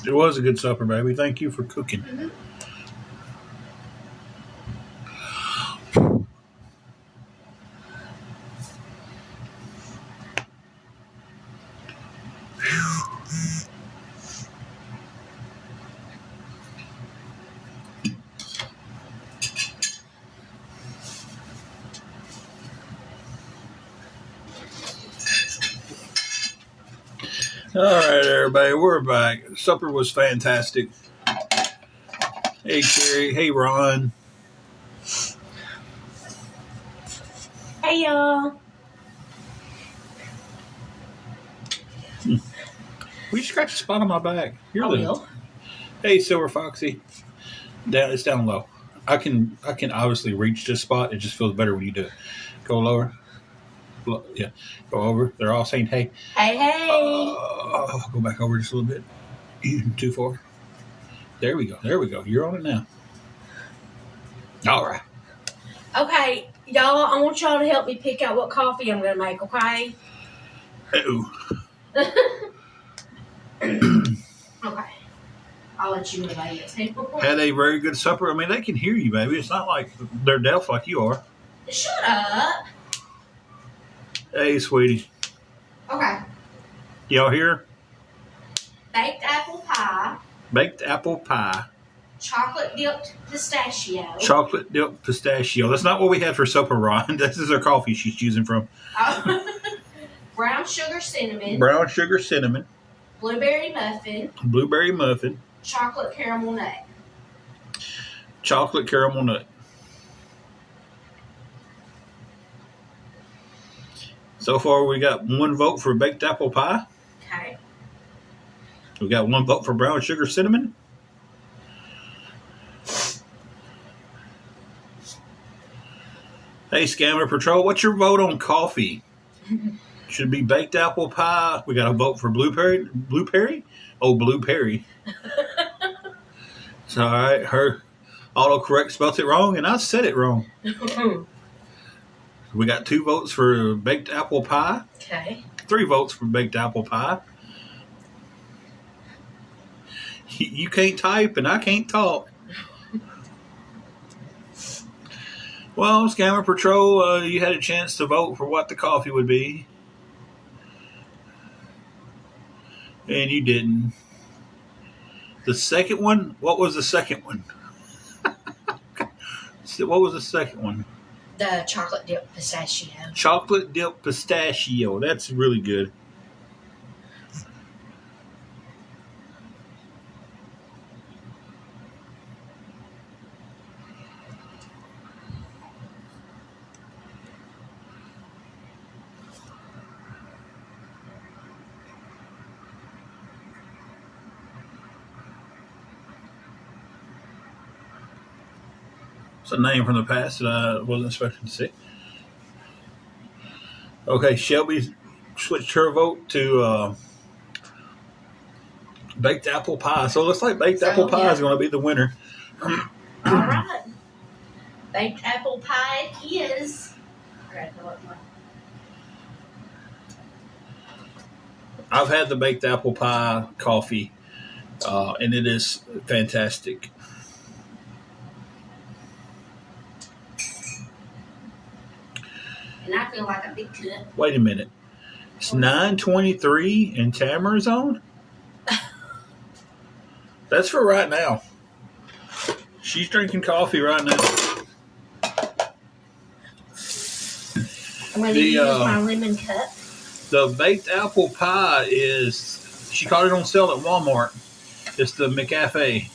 It was a good supper, baby. Thank you for cooking. Mm-hmm. All right, everybody, we're back. Supper was fantastic. Hey, Carrie. Hey, Ron. Hey, y'all. Will you scratch a spot on my back? I will. Hey, Silver Foxy. It's down low. I can obviously reach this spot. It just feels better when you do it. Go lower. Yeah. Go over. They're all saying hey. Hey, hey. Go back over just a little bit. 2, 4. There we go. There we go. You're on it now. All right. Okay, y'all, I want y'all to help me pick out what coffee I'm going to make, okay? Uh-oh. Okay. I'll let you relay it. Had a very good supper. I mean, they can hear you, baby. It's not like they're deaf like you are. Shut up. Hey, sweetie. Okay. Y'all hear? Baked apple pie. Baked apple pie. Chocolate dipped pistachio. Chocolate dipped pistachio. That's not what we had for supper, Ron. This is our coffee she's choosing from. Brown sugar cinnamon. Brown sugar cinnamon. Blueberry muffin. Blueberry muffin. Chocolate caramel nut. Chocolate caramel nut. So far, we got 1 vote for baked apple pie. Okay. We got 1 vote for brown sugar cinnamon. Hey, Scammer Patrol, what's your vote on coffee? Should be baked apple pie. We got a vote for blueberry. Blueberry? Oh, blueberry. It's all right. Her autocorrect spelled it wrong, and I said it wrong. We got 2 votes for baked apple pie. Okay. 3 votes for baked apple pie. You can't type, and I can't talk. Well, Scammer Patrol, you had a chance to vote for what the coffee would be. And you didn't. The second one? What was the second one? What was the second one? The chocolate dipped pistachio. Chocolate dipped pistachio. That's really good. It's a name from the past that I wasn't expecting to see. Okay, Shelby switched her vote to baked apple pie. So it looks like baked apple pie is going to be the winner. All right. Baked apple pie it is. I've had the baked apple pie coffee, and it is fantastic. And I feel like a big cut. Wait a minute. It's 9:23 in Tamara's zone? That's for right now. She's drinking coffee right now. I'm going to use my lemon cup. The baked apple pie is, she caught it on sale at Walmart. It's the McCafe.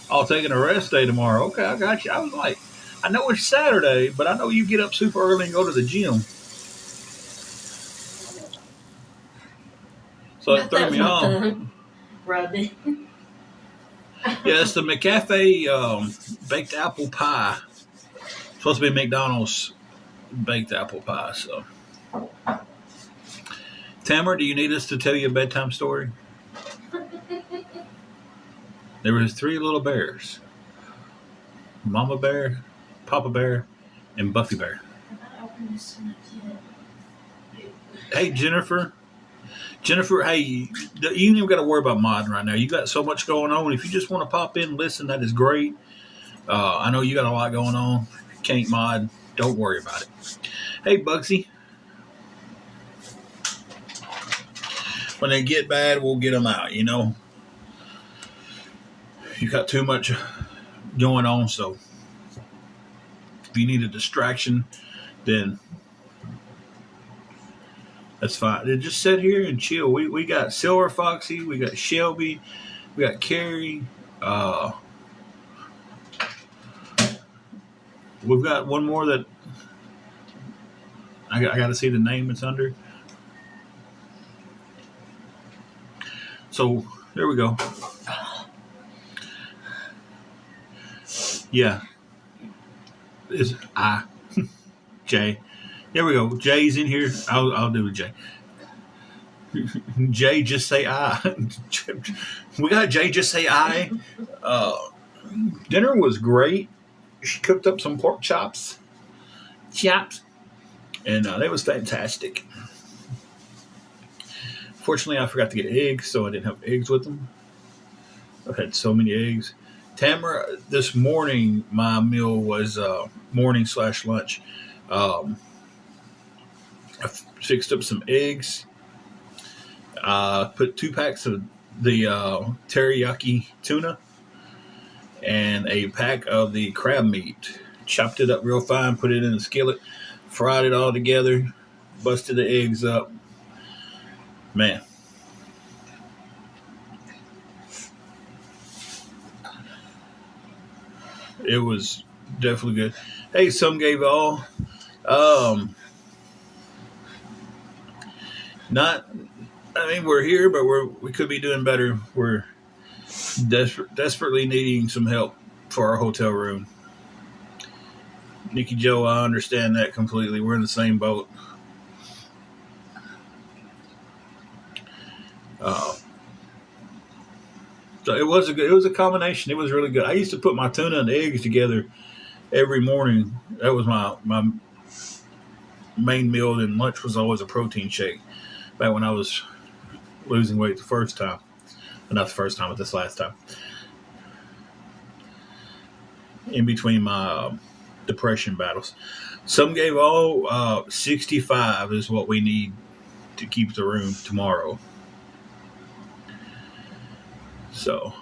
I'll take a rest day tomorrow. Okay, I got you. I was like, I know it's Saturday, but I know you get up super early and go to the gym. So it threw me off. Rubbing. Yeah, it's the McCafe baked apple pie. It's supposed to be McDonald's baked apple pie. So, Tamara, do you need us to tell you a bedtime story? There was 3 little bears: Mama Bear, Papa Bear, and Buffy Bear. Hey, Jennifer. Jennifer, hey, you ain't even got to worry about modding right now. You got so much going on. If you just want to pop in and listen, that is great. I know you got a lot going on. Can't mod. Don't worry about it. Hey, Bugsy. When they get bad, we'll get them out, you know. You got too much going on, so if you need a distraction, then that's fine. Then just sit here and chill. We got Silver Foxy, we got Shelby, we got Carrie. We've got one more that I got to see the name it's under. So there we go. Yeah, is Jay. There we go. Jay's in here. I'll do it, Jay. Jay, just say I. We got Jay, just say I. Dinner was great. She cooked up some pork chops, and that was fantastic. Fortunately, I forgot to get eggs, so I didn't have eggs with them. I've had so many eggs. Tamara, this morning, my meal was morning/lunch. I fixed up some eggs. Put 2 packs of the teriyaki tuna and a pack of the crab meat. Chopped it up real fine, put it in the skillet, fried it all together, busted the eggs up. Man. It was definitely good. Hey, some gave all. Not, I mean, we're here, but we could be doing better. We're desperately needing some help for our hotel room. Nikki Joe, I understand that completely. We're in the same boat. So it was a combination. It was really good. I used to put my tuna and eggs together every morning. That was my main meal, and lunch was always a protein shake. Back when I was losing weight the first time. Not the first time, but this last time. In between my depression battles. Some gave all 65 is what we need to keep the room tomorrow. So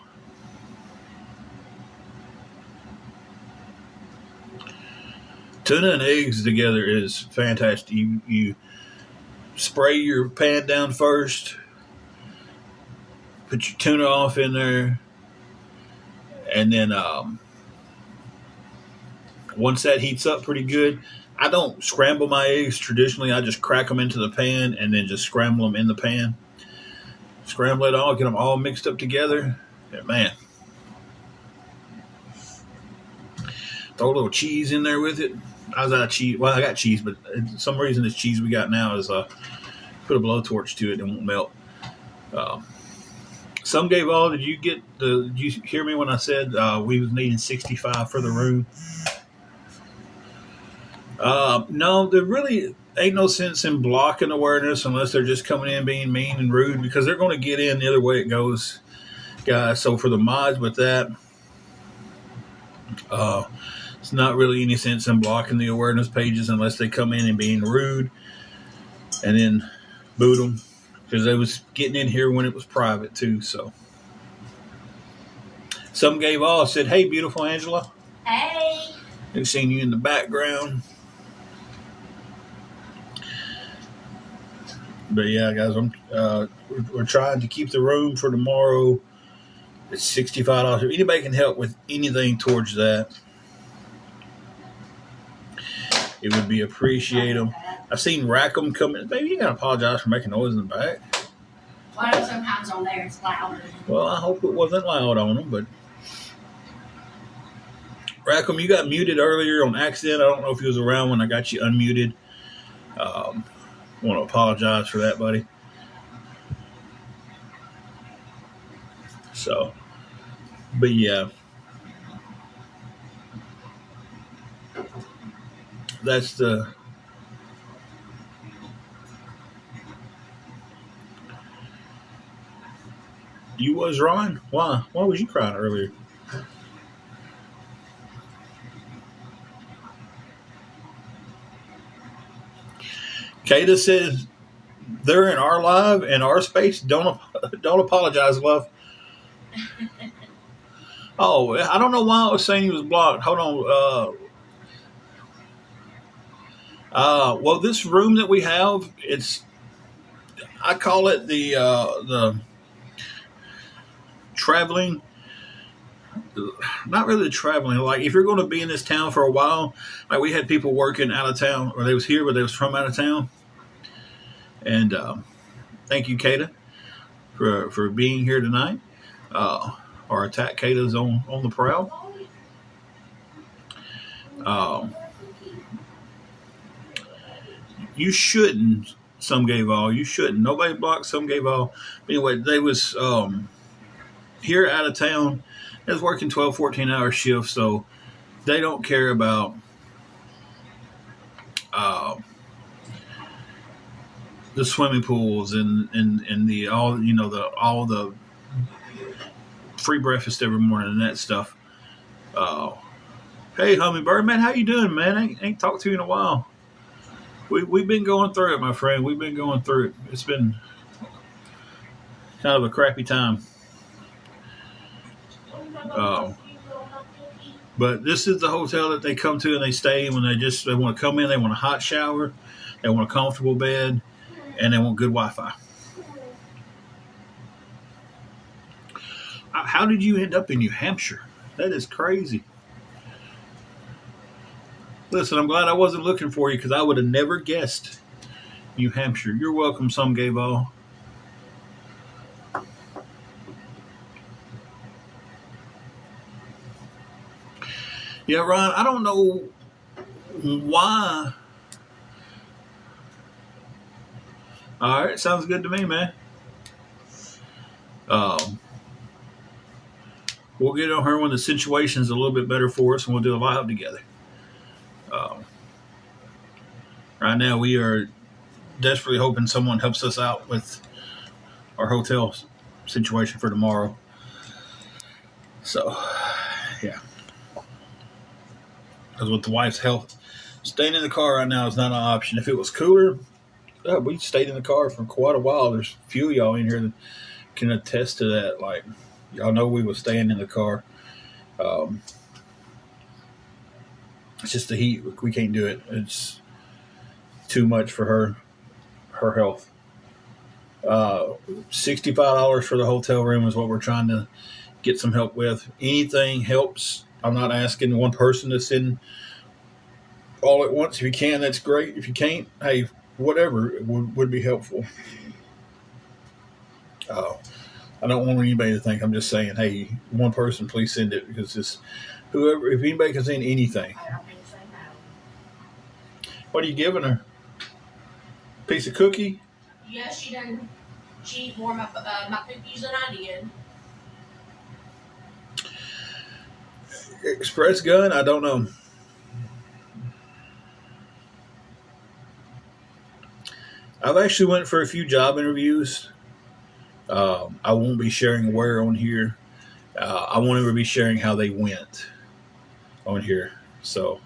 tuna and eggs together is fantastic. You spray your pan down first, put your tuna off in there, and then once that heats up pretty good, I don't scramble my eggs traditionally. I just crack them into the pan and then just scramble them in the pan. Scramble it all, get them all mixed up together. And man, throw a little cheese in there with it. I was out of cheese. Well, I got cheese, but for some reason this cheese we got now is put a blowtorch to it and it won't melt. Some gave all. Did you hear me when I said we was needing 65 for the room? No, there really ain't no sense in blocking awareness unless they're just coming in being mean and rude, because they're going to get in the other way it goes, guys. So for the mods with that, it's not really any sense in blocking the awareness pages unless they come in and being rude, and then boot them, because they was getting in here when it was private too. So some gave all, said, "Hey, beautiful Angela." Hey. I've seen you in the background. But yeah, guys, we're trying to keep the room for tomorrow. It's $65. If anybody can help with anything towards that, it would be appreciated. I've seen Rackham come in. Maybe you gotta apologize for making noise in the back. Well, sometimes on there it's loud. Well, I hope it wasn't loud on them, but Rackham, you got muted earlier on accident. I don't know if you was around when I got you unmuted. I want to apologize for that, buddy. So, but yeah, that's the You was, Ron? Why? Why was you crying earlier? Kata says they're in our live and our space. Don't apologize, love. Oh, I don't know why I was saying he was blocked. Hold on. Well, this room that we have, I call it the traveling. Not really traveling. Like if you're going to be in this town for a while, like we had people working out of town, or they was here, but they was from out of town. And thank you, Kata, for being here tonight. Our attack Kata's on the prowl. Um, you shouldn't. Some gave all. You shouldn't. Nobody blocked. Some gave all. But anyway, they was here out of town. They was working 12, 14-hour shifts, so they don't care about uh, the swimming pools and the all the free breakfast every morning and that stuff. Uh, hey, Hummingbird, man, how you doing, man? Ain't talked to you in a while. We've been going through it, my friend. We've been going through it. It's been kind of a crappy time. Uh, but this is the hotel that they come to and they stay when they want to come in. They want a hot shower, they want a comfortable bed, and they want good Wi-Fi. How did you end up in New Hampshire? That is crazy. Listen, I'm glad I wasn't looking for you because I would have never guessed New Hampshire. You're welcome, some gave all. Yeah, Ron, I don't know why. All right, sounds good to me, man. Um, we'll get on her when the situation's a little bit better for us, and we'll do a live together. Um, right now, we are desperately hoping someone helps us out with our hotel situation for tomorrow. So, yeah. Because with the wife's health, staying in the car right now is not an option. If it was cooler, we stayed in the car for quite a while. There's a few of y'all in here that can attest to that. Like, y'all know we were staying in the car. It's just the heat. We can't do it. It's too much for her health. $65 for the hotel room is what we're trying to get some help with. Anything helps. I'm not asking one person to send all at once. If you can, that's great. If you can't, hey, whatever would be helpful. I don't want anybody to think I'm just saying, hey, one person, please send it, because it's whoever. If anybody can send anything, what are you giving her? Piece of cookie? Yes, she done. She ate more of my cookies than I did. Express gun? I don't know. I've actually went for a few job interviews. I won't be sharing where on here. I won't ever be sharing how they went on here. So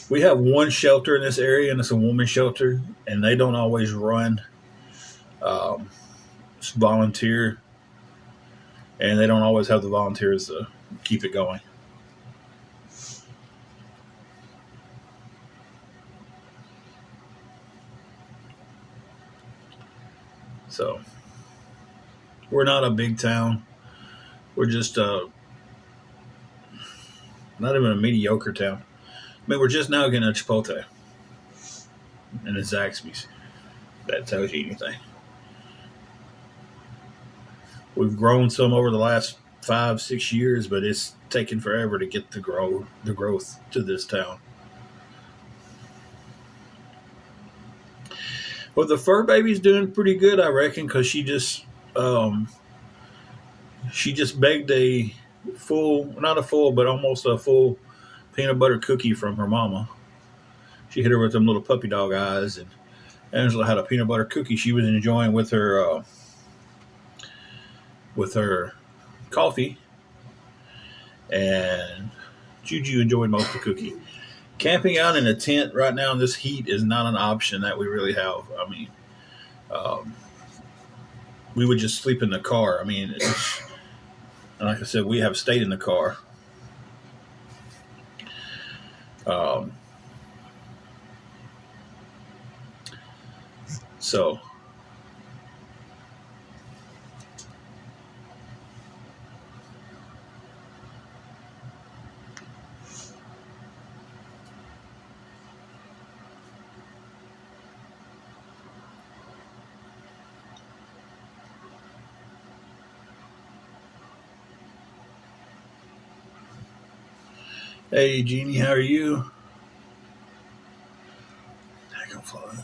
we have one shelter in this area, and it's a woman's shelter, and they don't always run. It's volunteer, and they don't always have the volunteers to keep it going. So we're not a big town. We're just not even a mediocre town. I mean, we're just now getting a Chipotle and a Zaxby's. That tells you anything. We've grown some over the last 5-6 years, but it's taken forever to get the growth to this town. Well, the fur baby's doing pretty good, I reckon, because she just begged a full, not a full, but almost a full peanut butter cookie from her mama. She hit her with them little puppy dog eyes, and Angela had a peanut butter cookie she was enjoying with her with her coffee, and Juju enjoyed most of the cookie. Camping out in a tent right now in this heat is not an option that we really have. I mean, um, we would just sleep in the car. I mean, like I said, we have stayed in the car. Um, so, hey, Jeannie, how are you? Dragonfly.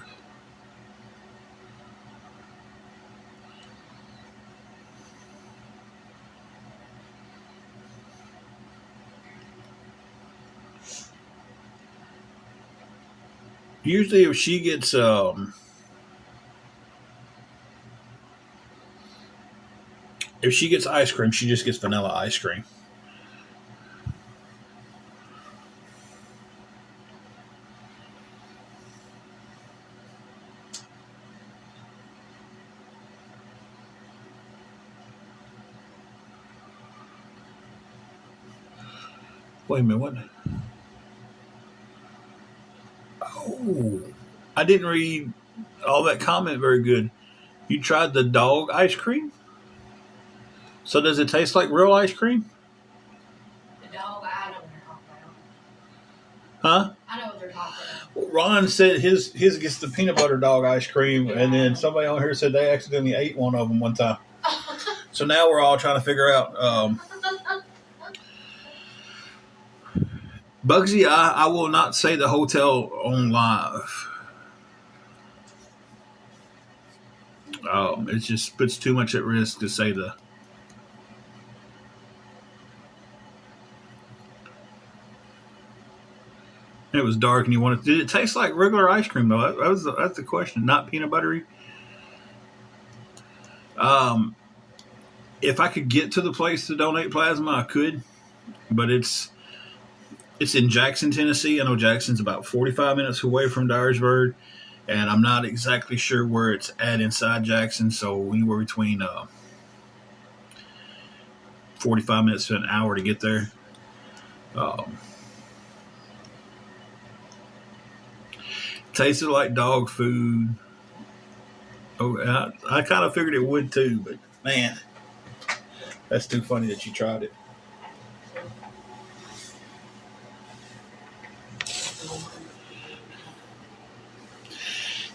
Usually, if she gets ice cream, she just gets vanilla ice cream. Wait a minute, what? Oh, I didn't read all that comment very good. You tried the dog ice cream? So does it taste like real ice cream? The dog, I know what they're talking Huh? about. I know what they're talking Well, Ron said his gets the peanut butter dog ice cream, and then somebody on here said they accidentally ate one of them one time. So now we're all trying to figure out. Bugsy, I will not say the hotel on live. It just puts too much at risk to say the. It was dark, and you wanted. Did it taste like regular ice cream though? That's the question. Not peanut buttery. Um, if I could get to the place to donate plasma, I could, but it's in Jackson, Tennessee. I know Jackson's about 45 minutes away from Dyersburg, and I'm not exactly sure where it's at inside Jackson. So anywhere between 45 minutes to an hour to get there. Um, Tasted like dog food. Oh, I kind of figured it would too, but man, that's too funny that you tried it.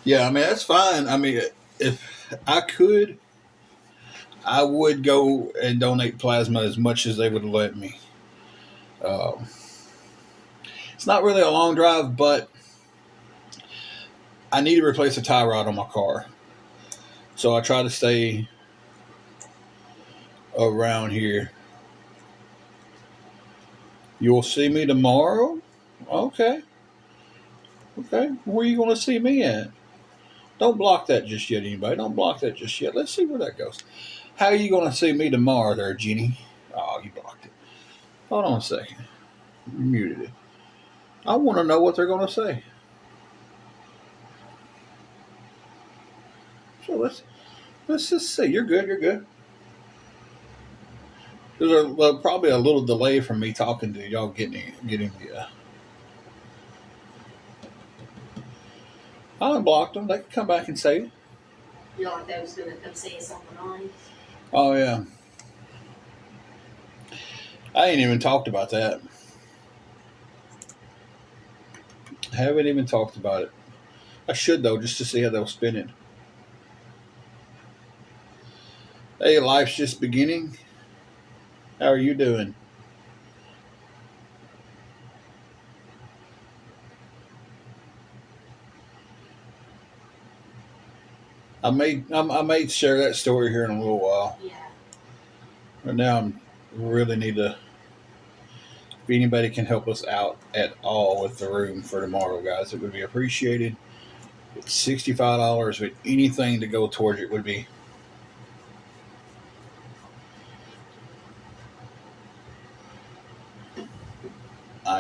Yeah, I mean that's fine. I mean, if I could, I would go and donate plasma as much as they would let me. Um, it's not really a long drive, but I need to replace a tie rod on my car, so I try to stay around here. You'll see me tomorrow. Okay, okay. Where are you going to see me at? Don't block that just yet, anybody. Don't block that just yet. Let's see where that goes. How are you going to see me tomorrow there, Jeannie? Oh, you blocked it. Hold on a second. You muted it. I want to know what they're going to say. So let's just see. You're good. You're good. There's probably a little delay from me talking to y'all getting the. I unblocked them. They can come back and say it. You know, like they was going to come see us on the line. Oh yeah. I ain't even talked about that. Haven't even talked about it. I should though, just to see how they'll spin it. Hey, life's just beginning. How are you doing? I may share that story here in a little while. Yeah. But now I really need to. If anybody can help us out at all with the room for tomorrow, guys, it would be appreciated. It's $65, but anything to go towards it would be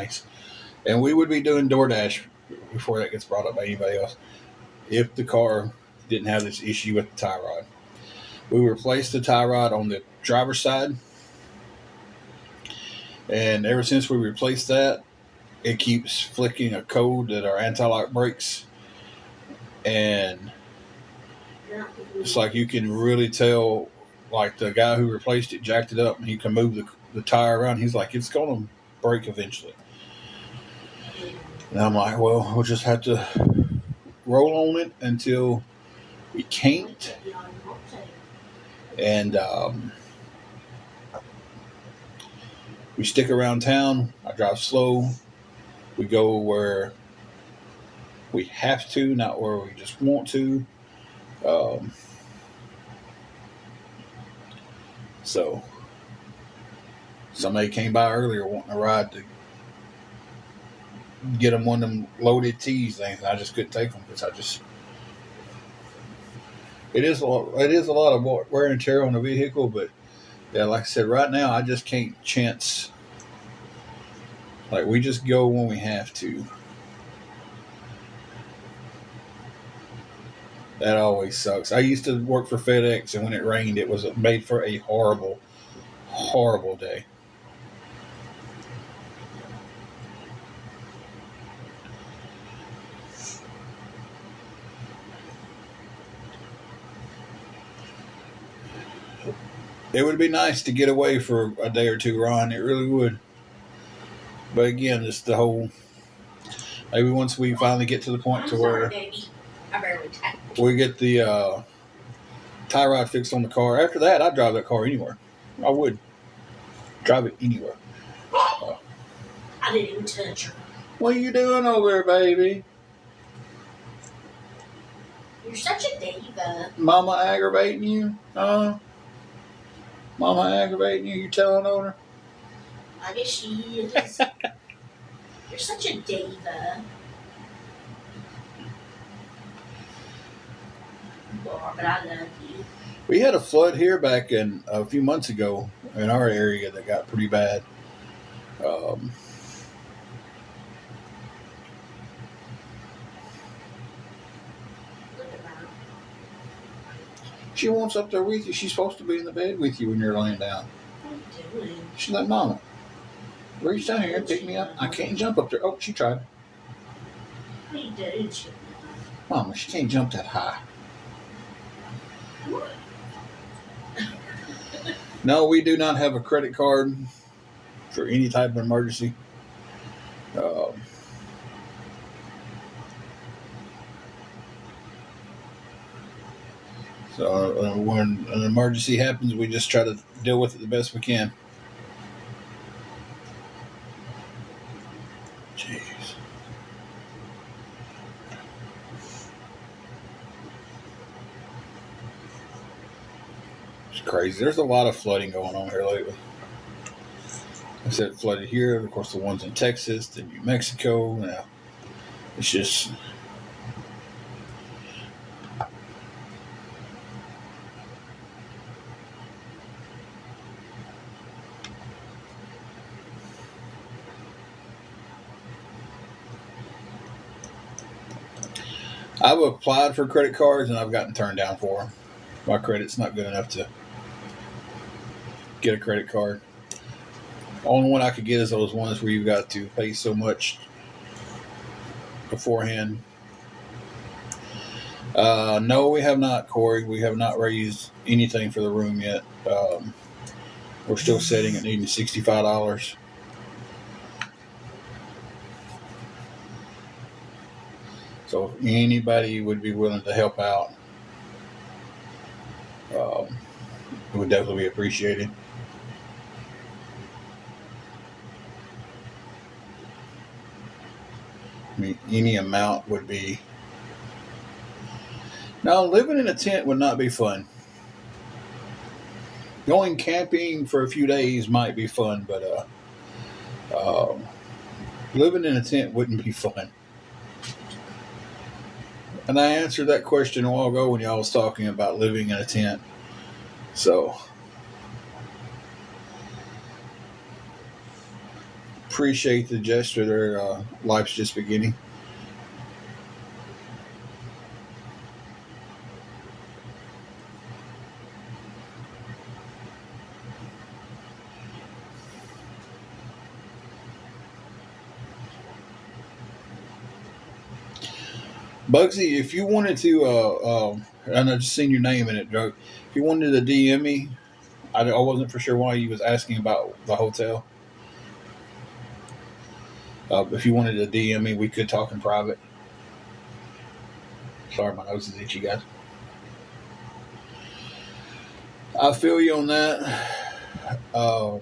nice. And we would be doing DoorDash before that gets brought up by anybody else if the car didn't have this issue with the tie rod. We replaced the tie rod on the driver's side, and ever since we replaced that, it keeps flicking a code that our anti-lock brakes, and it's like you can really tell, like the guy who replaced it jacked it up and he can move the tire around. He's like, it's going to break eventually. And I'm like, well, we'll just have to roll on it until we can't. And we stick around town. I drive slow. We go where we have to, not where we just want to. So somebody came by earlier wanting a ride to get them one of them loaded tees things, and I just couldn't take them because it is a lot of wear and tear on the vehicle. But yeah, like I said, right now I just can't chance. Like, we just go when we have to. That always sucks. I used to work for FedEx, and when it rained, it was made for a horrible, horrible day. It would be nice to get away for a day or two, Ron. It really would. But again, just the whole... Maybe once we finally get to the point to where we get the tie rod fixed on the car. After that, I'd drive that car anywhere. I would. Drive it anywhere. I didn't even touch her. What are you doing over there, baby? You're such a diva. Mama aggravating you? Mama aggravating you? You telling on her? I guess she is. You're such a diva. You are, but I love you. We had a flood here back in a few months ago in our area that got pretty bad. She wants up there with you. She's supposed to be in the bed with you when you're laying down. What are you doing? She's like, Mama, reach down here and pick me up. I can't jump up there. Oh, she tried. What are you doing? Mama, she can't jump that high. What? No, we do not have a credit card for any type of emergency. So when an emergency happens, we just try to deal with it the best we can. Jeez. It's crazy. There's a lot of flooding going on here lately. I said flooded here. Of course, the ones in Texas, the New Mexico. Now, it's just... I've applied for credit cards and I've gotten turned down for them. My credit's not good enough to get a credit card. The only one I could get is those ones where you've got to pay so much beforehand. No, we have not, Corey. We have not raised anything for the room yet. We're still setting at needing $65. So if anybody would be willing to help out, it would definitely be appreciated. I mean, any amount would be... Now, living in a tent would not be fun. Going camping for a few days might be fun, but living in a tent wouldn't be fun. And I answered that question a while ago when y'all was talking about living in a tent. So, appreciate the gesture. Their life's just beginning. Bugsy, if you wanted to, and I just seen your name in it, Doug. If you wanted to DM me, I wasn't for sure why you was asking about the hotel. If you wanted to DM me, we could talk in private. Sorry, my nose is itchy, guys. I feel you on that. Um,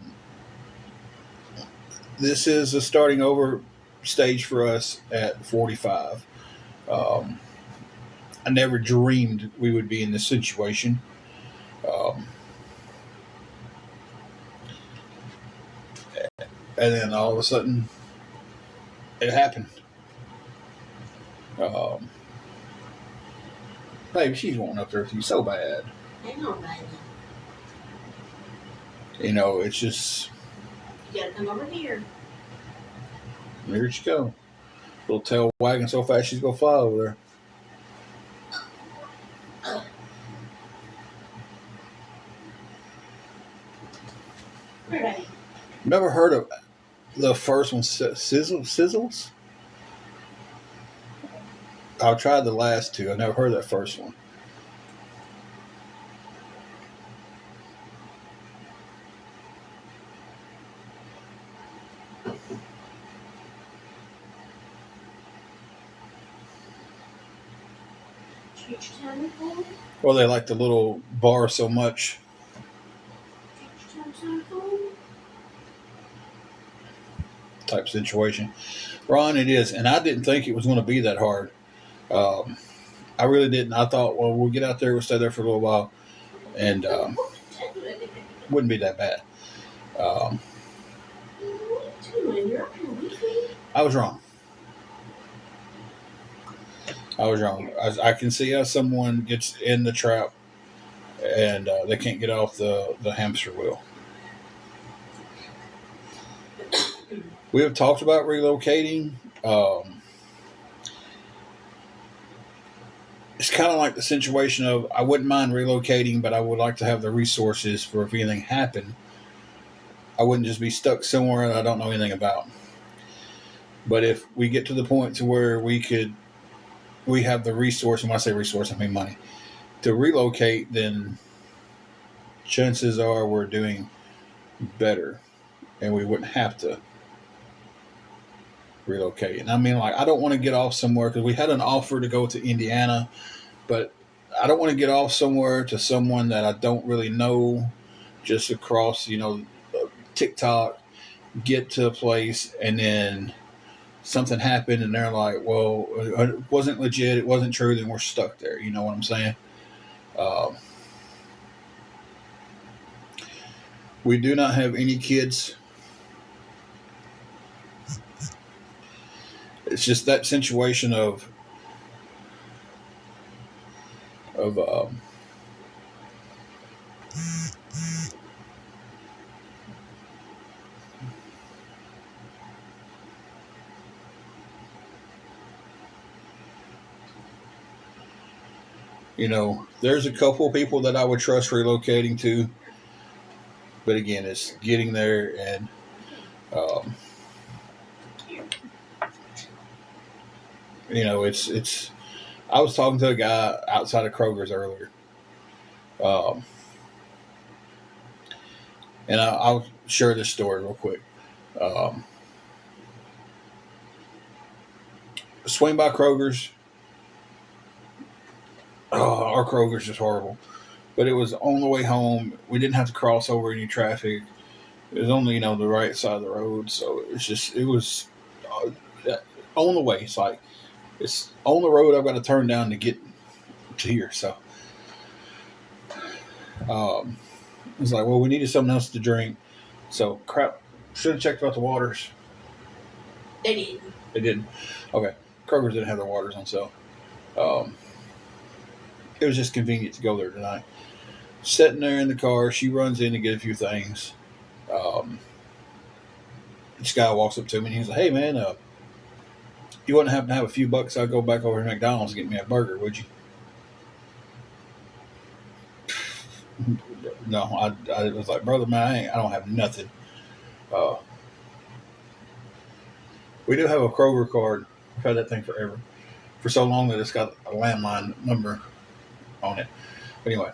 this is a starting over stage for us at 45. Um, I never dreamed we would be in this situation. Um, and then all of a sudden, it happened. Um, Baby, she's wanting up there with you so bad. Hang on, baby. You know, it's just. You gotta come over here. Here she go. Little tail wagging so fast she's gonna fly over there. Here, baby. Never heard of the first one, Sizzles? I've tried the last two. I never heard that first one. Well, they like the little bar so much. Type situation. Ron, it is. And I didn't think it was going to be that hard. I really didn't. I thought, well, we'll get out there, we'll stay there for a little while, and wouldn't be that bad. I was wrong. I can see how someone gets in the trap and they can't get off the hamster wheel. We have talked about relocating. It's kind of like the situation of I wouldn't mind relocating, but I would like to have the resources for if anything happened. I wouldn't just be stuck somewhere that I don't know anything about. But if we get to the point to where we have the resource, and when I say resource, I mean money, to relocate, then chances are we're doing better and we wouldn't have to relocate. And I mean, like, I don't want to get off somewhere because we had an offer to go to Indiana, but I don't want to get off somewhere to someone that I don't really know just across, TikTok, get to a place and then something happened and they're like, well, it wasn't legit, it wasn't true, then we're stuck there. You know what I'm saying? We do not have any kids. It's just that situation of there's a couple of people that I would trust relocating to, but again, it's getting there and it's. I was talking to a guy outside of Kroger's earlier, and I'll share this story real quick. Swing by Kroger's. Oh, our Kroger's just horrible. But it was on the way home. We didn't have to cross over any traffic. It was only, the right side of the road. So it was on the way. It's like, it's on the road I've got to turn down to get to here. So it's like, well, we needed something else to drink. So, crap. Should have checked about the waters. They didn't. They didn't. Okay. Kroger's didn't have their waters on sale. It was just convenient to go there tonight. Sitting there in the car, she runs in to get a few things. this guy walks up to me and he's like, "Hey man, you wouldn't happen to have a few bucks? I'd go back over to McDonald's and get me a burger, would you?" No, I was like, "Brother, man, I don't have nothing." Uh, we do have a Kroger card. We've had that thing forever, for so long that it's got a landline number on it. But anyway,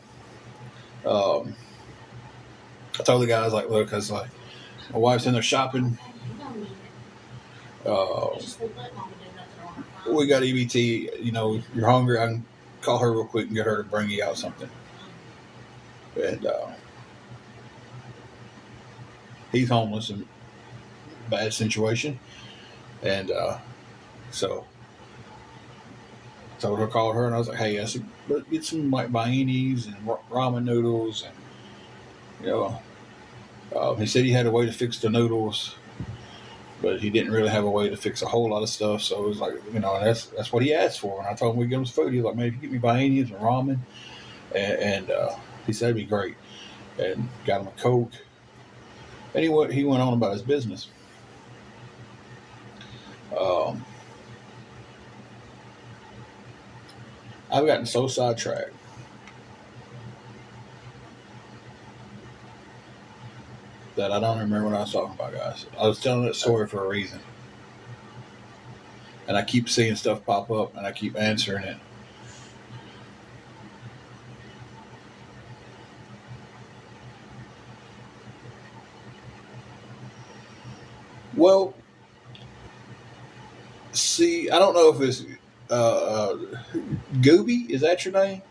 um, I told the guys like, "Look, cause like my wife's in there shopping. Uh, we got EBT. You know, you're hungry. I can call her real quick and get her to bring you out something." And he's homeless and bad situation, and so told her, called her, and I was like, "Hey, I said, get some like bainis and ramen noodles, and you know." He said he had a way to fix the noodles, but he didn't really have a way to fix a whole lot of stuff. So it was like, you know, that's what he asked for. And I told him we'd give him his food. He was like, "Man, if you get me bainis and ramen," and he said it'd be great, and got him a Coke. And he went on about his business. I've gotten so sidetracked that I don't remember what I was talking about, guys. I was telling that story for a reason. And I keep seeing stuff pop up, and I keep answering it. Well, see, I don't know if it's Gooby. Is that your name?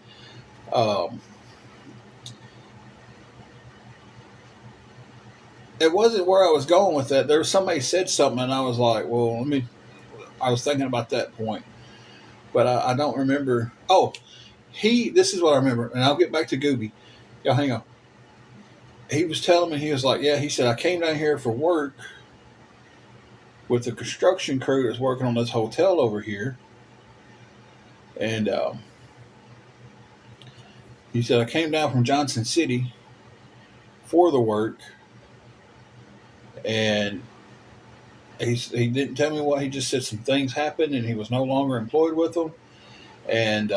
It wasn't where I was going with that. There was somebody said something, and I was like, "Well, let me." I was thinking about that point, but I don't remember. Oh, this is what I remember, and I'll get back to Gooby. Y'all hang on. He was telling me, he was like, "Yeah," he said, "I came down here for work with the construction crew that's working on this hotel over here." And he said, "I came down from Johnson City for the work." And he didn't tell me what. He just said some things happened and he was no longer employed with them. And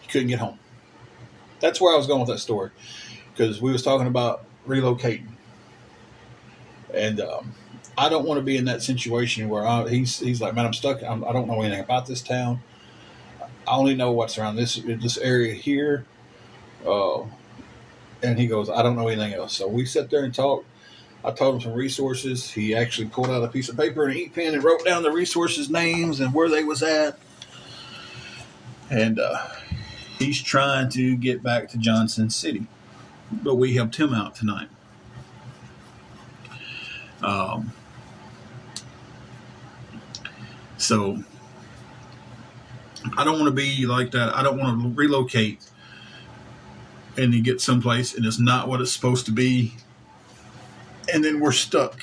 he couldn't get home. That's where I was going with that story. Because we was talking about relocating. And I don't want to be in that situation where he's like, "Man, I'm stuck. I don't know anything about this town. I only know what's around this area here." And he goes, "I don't know anything else." So we sat there and talked. I told him some resources. He actually pulled out a piece of paper and an ink pen and wrote down the resources names and where they was at. And he's trying to get back to Johnson City. But we helped him out tonight. So I don't want to be like that. I don't want to relocate and you get someplace and it's not what it's supposed to be. And then we're stuck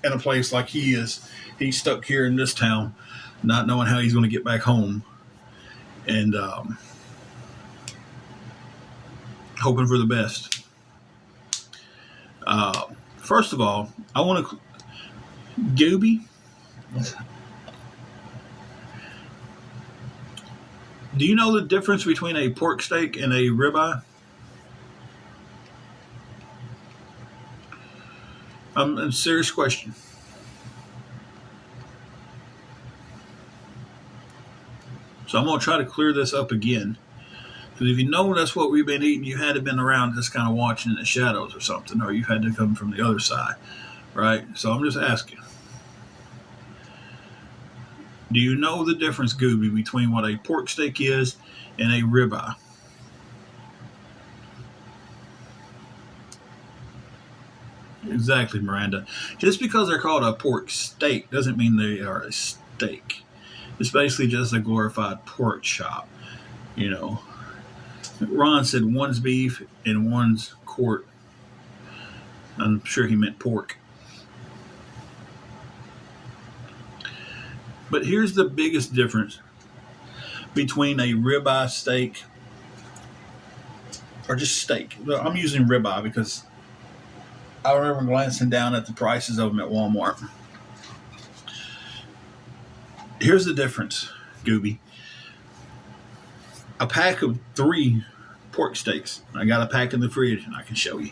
in a place like he is. He's stuck here in this town, not knowing how he's going to get back home. And hoping for the best. First of all, I want to... Gooby, do you know the difference between a pork steak and a ribeye? A serious question. So I'm going to try to clear this up again. Because if you know that's what we've been eating, you had to have been around just kind of watching in the shadows or something, or you had to come from the other side, right? So I'm just asking. Do you know the difference, Gooby, between what a pork steak is and a ribeye? Exactly, Miranda. Just because they're called a pork steak doesn't mean they are a steak. It's basically just a glorified pork chop, you know. Ron said one's beef and one's quart. I'm sure he meant pork. But here's the biggest difference between a ribeye steak or just steak. Well, I'm using ribeye because I remember glancing down at the prices of them at Walmart. Here's the difference, Gooby. A pack of 3 pork steaks. I got a pack in the fridge, and I can show you.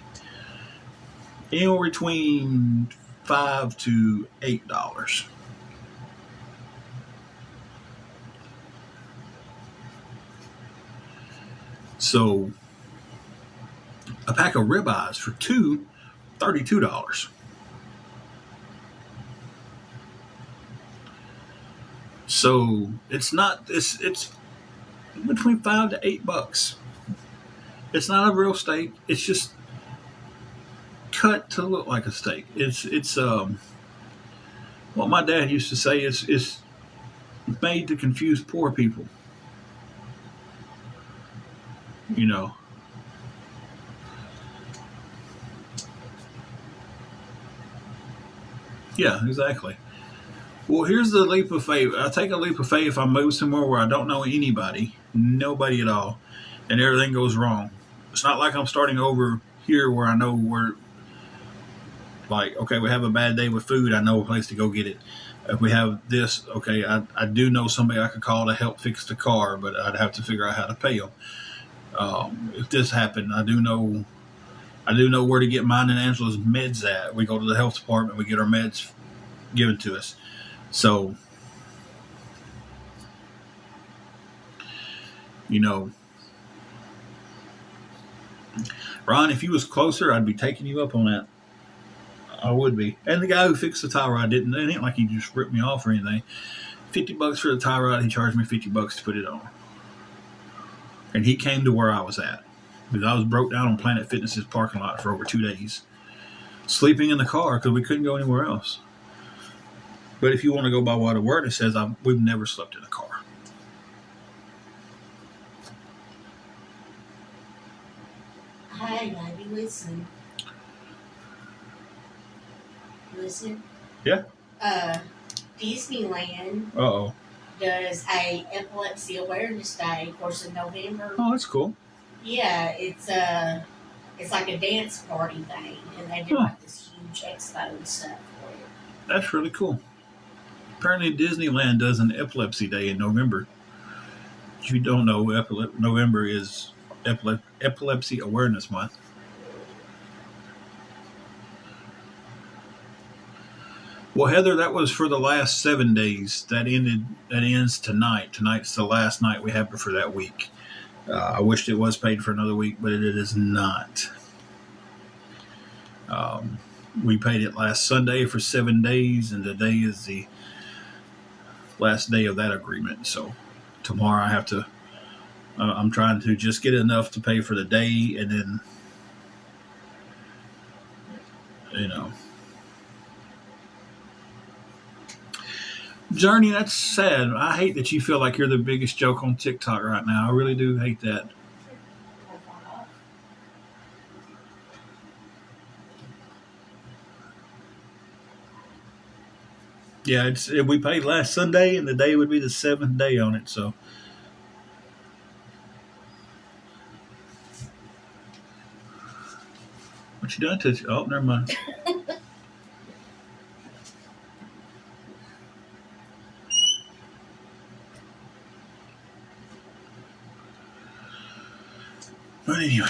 Anywhere between $5 to $8. So a pack of ribeyes for two, $32. So it's not it's between $5 to $8. It's not a real steak. It's just cut to look like a steak. It's what my dad used to say is made to confuse poor people. You know. Yeah, exactly. Well, here's the leap of faith. I take a leap of faith if I move somewhere where I don't know anybody, nobody at all, and everything goes wrong. It's not like I'm starting over here where I know where, like, okay, we have a bad day with food. I know a place to go get it. If we have this, okay, I do know somebody I could call to help fix the car, but I'd have to figure out how to pay them. If this happened, I do know where to get mine and Angela's meds at. We go to the health department, we get our meds given to us. So, you know, Ron, if you was closer, I'd be taking you up on that. I would be. And the guy who fixed the tie rod didn't. It ain't like he just ripped me off or anything. $50 for the tie rod. He charged me $50 to put it on. And he came to where I was at because I was broke down on Planet Fitness's parking lot for over 2 days, sleeping in the car because we couldn't go anywhere else. But if you want to go by what a word it says, we've never slept in a car. Hey, baby, listen. Listen. Yeah. Disneyland Uh-oh. does a epilepsy awareness day, of course, in November. Oh, that's cool. Yeah, it's like a dance party thing, and they do like this huge expo and stuff for it. That's really cool. Apparently, Disneyland does an epilepsy day in November. If you don't know, November is Epilepsy Awareness Month. Well, Heather, that was for the last 7 days. That ends tonight. Tonight's the last night we have for that week. I wished it was paid for another week, but it is not. We paid it last Sunday for 7 days, and today is the last day of that agreement. So tomorrow I have to. I'm trying to just get enough to pay for the day, and then, you know. Journey, that's sad. I hate that you feel like you're the biggest joke on TikTok right now. I really do hate that. Yeah, we paid last Sunday, and the day would be the 7th day on it. So, what you done to? Oh, never mind. But anyway.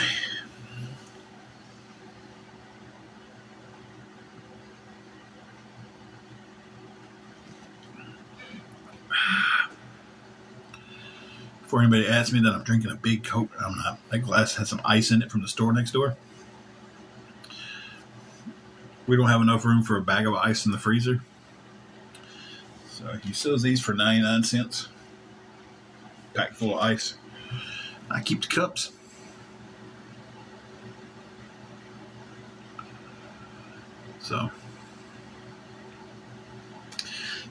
Before anybody asks me that I'm drinking a big Coke, I'm not. That glass has some ice in it from the store next door. We don't have enough room for a bag of ice in the freezer. So he sells these for 99 cents. Pack full of ice. I keep the cups. So,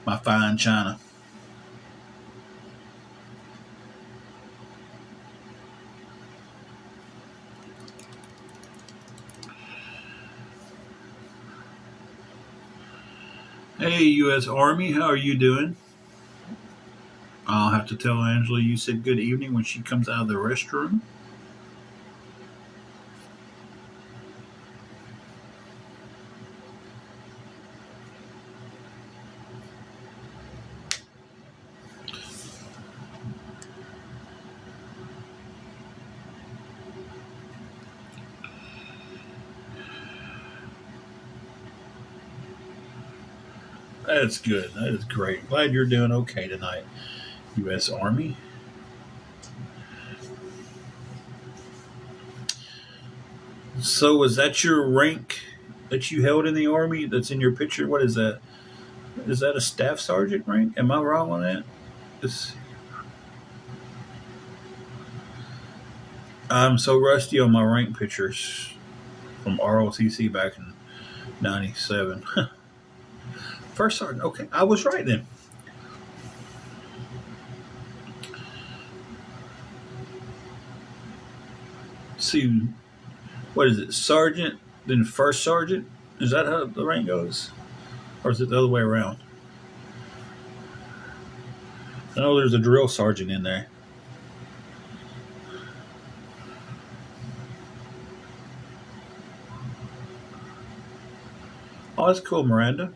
my fine china. Hey, U.S. Army, how are you doing? I'll have to tell Angela you said good evening when she comes out of the restroom. That's good. That is great. Glad you're doing okay tonight, U.S. Army. So, was that your rank that you held in the Army that's in your picture? What is that? Is that a staff sergeant rank? Am I wrong on that? It's, I'm so rusty on my rank pictures from ROTC back in '97. First sergeant. Okay, I was right then. See, what is it? Sergeant, then first sergeant? Is that how the rank goes? Or is it the other way around? I know there's a drill sergeant in there. Oh, that's cool, Miranda.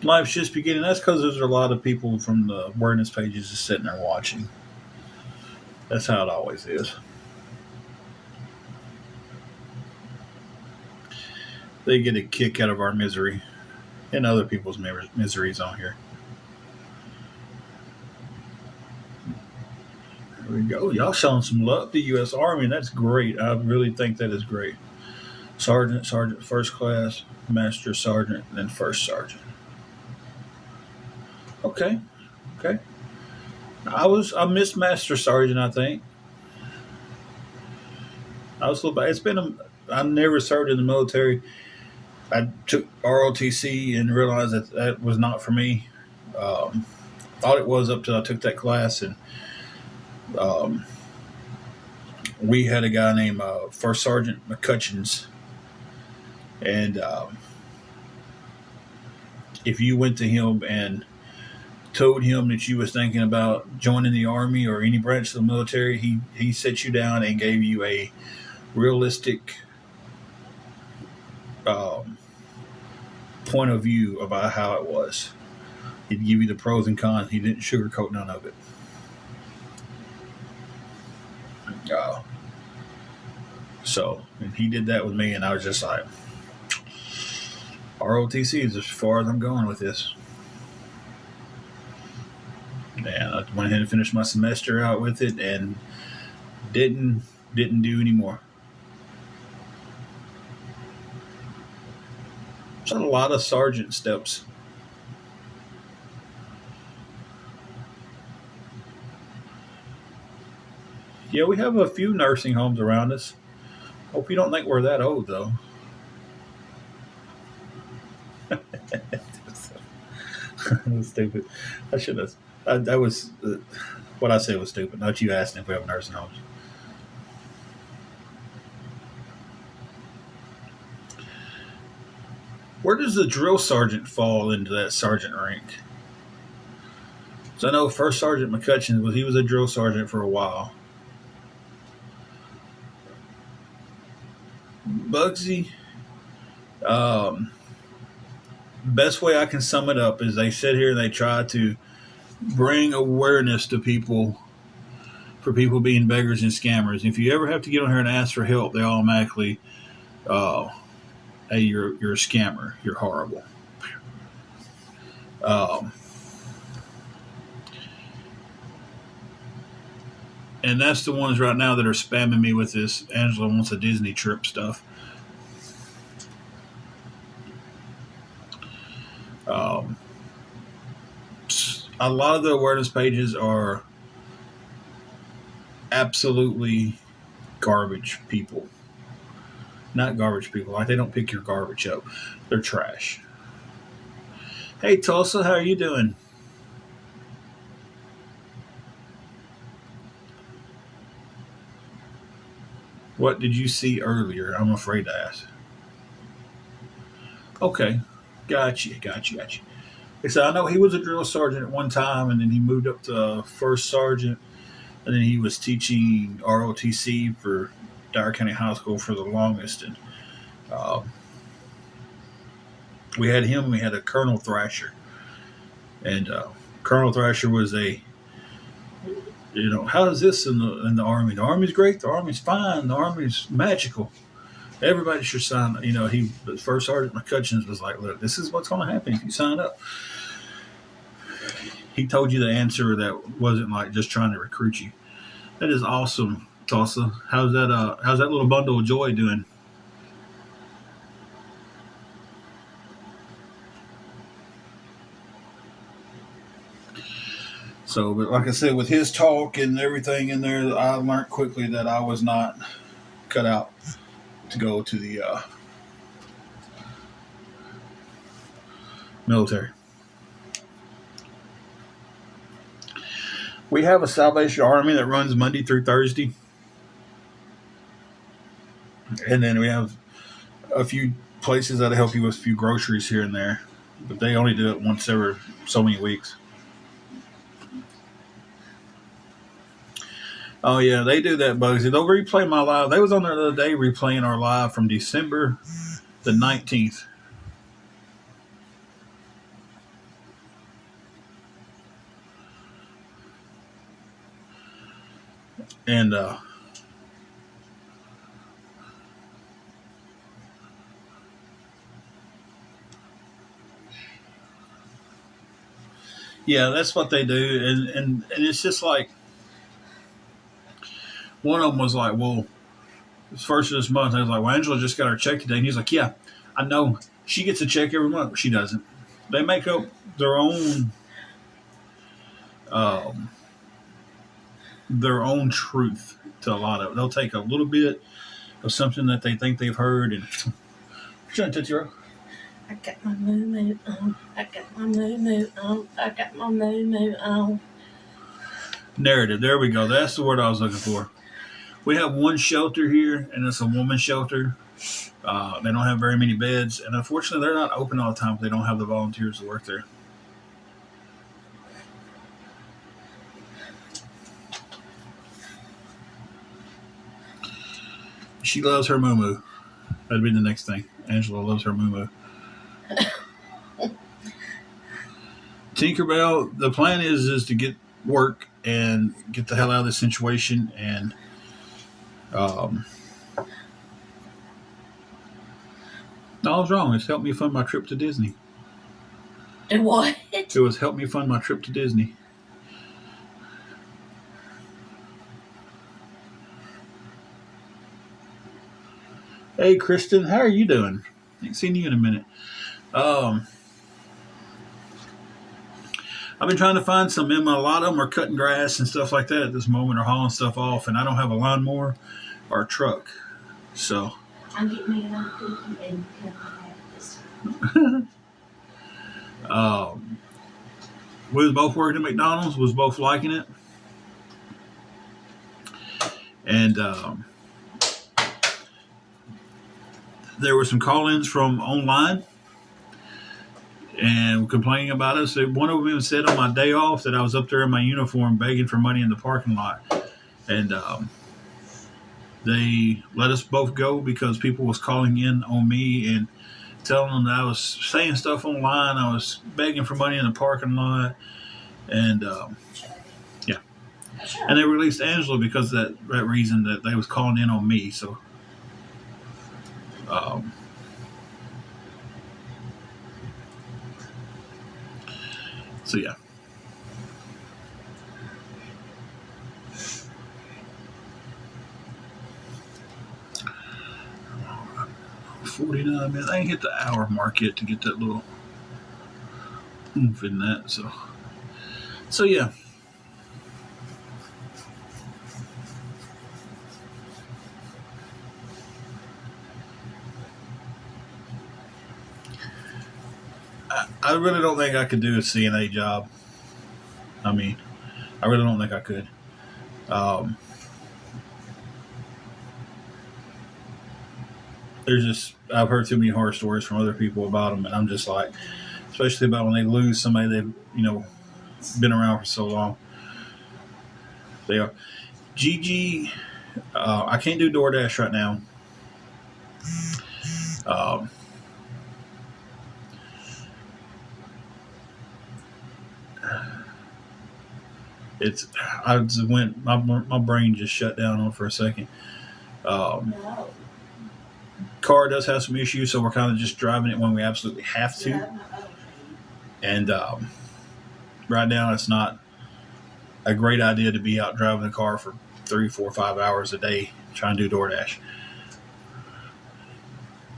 Life's just beginning. That's because there's a lot of people from the awareness pages just sitting there watching. That's how it always is. They get a kick out of our misery and other people's miseries on here. There we go. Y'all showing some love to U.S. Army. That's great. I really think that is great. Sergeant, sergeant, first class, master sergeant, then first sergeant. Okay, okay. I missed master sergeant. I think I was a little bad. I never served in the military. I took ROTC and realized that that was not for me. Um, thought it was up till I took that class, and um, we had a guy named First Sergeant McCutcheons, and if you went to him and told him that you was thinking about joining the army or any branch of the military, he set you down and gave you a realistic um, point of view about how it was. He'd give you the pros and cons. He didn't sugarcoat none of it. Uh, and he did that with me, and I was just like, ROTC is as far as I'm going with this. And I went ahead and finished my semester out with it, and didn't do any more. It's a lot of sergeant steps. Yeah, we have a few nursing homes around us. Hope you don't think we're that old, though. That was stupid. I should have. That was what I said was stupid. Not you asking if we have nursing homes. Where does the drill sergeant fall into that sergeant rank? So I know First Sergeant McCutcheon he was a drill sergeant for a while. Bugsy, um, best way I can sum it up is they sit here and they try to bring awareness to people for people being beggars and scammers. If you ever have to get on here and ask for help, they automatically, hey, you're a scammer. You're horrible. Um, and that's the ones right now that are spamming me with this Angela wants a Disney trip stuff. Um, a lot of the awareness pages are absolutely garbage people. Not garbage people. Like they don't pick your garbage up. They're trash. Hey Tulsa, how are you doing? What did you see earlier? I'm afraid to ask. Okay. Gotcha. So I know he was a drill sergeant at one time, and then he moved up to first sergeant, and then he was teaching ROTC for Dyer County High School for the longest. And um, we had him. We had a Colonel Thrasher, and Colonel Thrasher was how is this in the Army? The Army's great. The Army's fine. The Army's magical. Everybody should sign. First Sergeant McCutcheons was like, look, this is what's going to happen if you sign up. He told you the answer that wasn't like just trying to recruit you. That is awesome, Tulsa. How's that little bundle of joy doing? So, but like I said, with his talk and everything in there, I learned quickly that I was not cut out to go to the military. We have a Salvation Army that runs Monday through Thursday. And then we have a few places that help you with a few groceries here and there. But they only do it once every so many weeks. Oh, yeah, they do that, Bugsy. They'll replay my live. They was on there the other day replaying our live from December the 19th. And, yeah, that's what they do. And it's just like, one of them was like, well, it's first of this month. I was like, well, Angela just got her check today. And he's like, yeah, I know. She gets a check every month. She doesn't. They make up their own truth to a lot of it. They'll take a little bit of something that they think they've heard and trying to touch your. I got my moo on. I got my moo on. I got my moo on. Narrative. There we go. That's the word I was looking for. We have one shelter here, and it's a woman's shelter. They don't have very many beds, and unfortunately, they're not open all the time. They don't have the volunteers to work there. She loves her moo-moo. That'd be the next thing. Angela loves her moo-moo. Tinkerbell, the plan is to get work and get the hell out of this situation. And all was wrong. It's helped me fund my trip to Disney. And what? It was helped me fund my trip to Disney. Hey, Kristen, how are you doing? Ain't seen you in a minute. I've been trying to find some in. A lot of them are cutting grass and stuff like that at this moment, or hauling stuff off, and I don't have a lawnmower or a truck. So I'm getting me another cookie and this we was both working at McDonald's, was both liking it. And there were some call-ins from online and complaining about us. One of them even said on my day off that I was up there in my uniform begging for money in the parking lot. And they let us both go because people was calling in on me and telling them that I was saying stuff online. I was begging for money in the parking lot. And yeah. And they released Angela because of that reason, that they was calling in on me. So yeah. $49. I ain't hit the hour mark yet to get that little oomph in that. So yeah. I really don't think I could do a CNA job. I mean, I really don't think I could. I've heard too many horror stories from other people about them, and I'm just like, especially about when they lose somebody they've, been around for so long. They are. Gigi, I can't do DoorDash right now. It's I just went my brain just shut down on for a second. No. Car does have some issues, so we're kind of just driving it when we absolutely have to. Yeah, okay. And right now, it's not a great idea to be out driving a car for 3, 4, 5 hours a day trying to do DoorDash.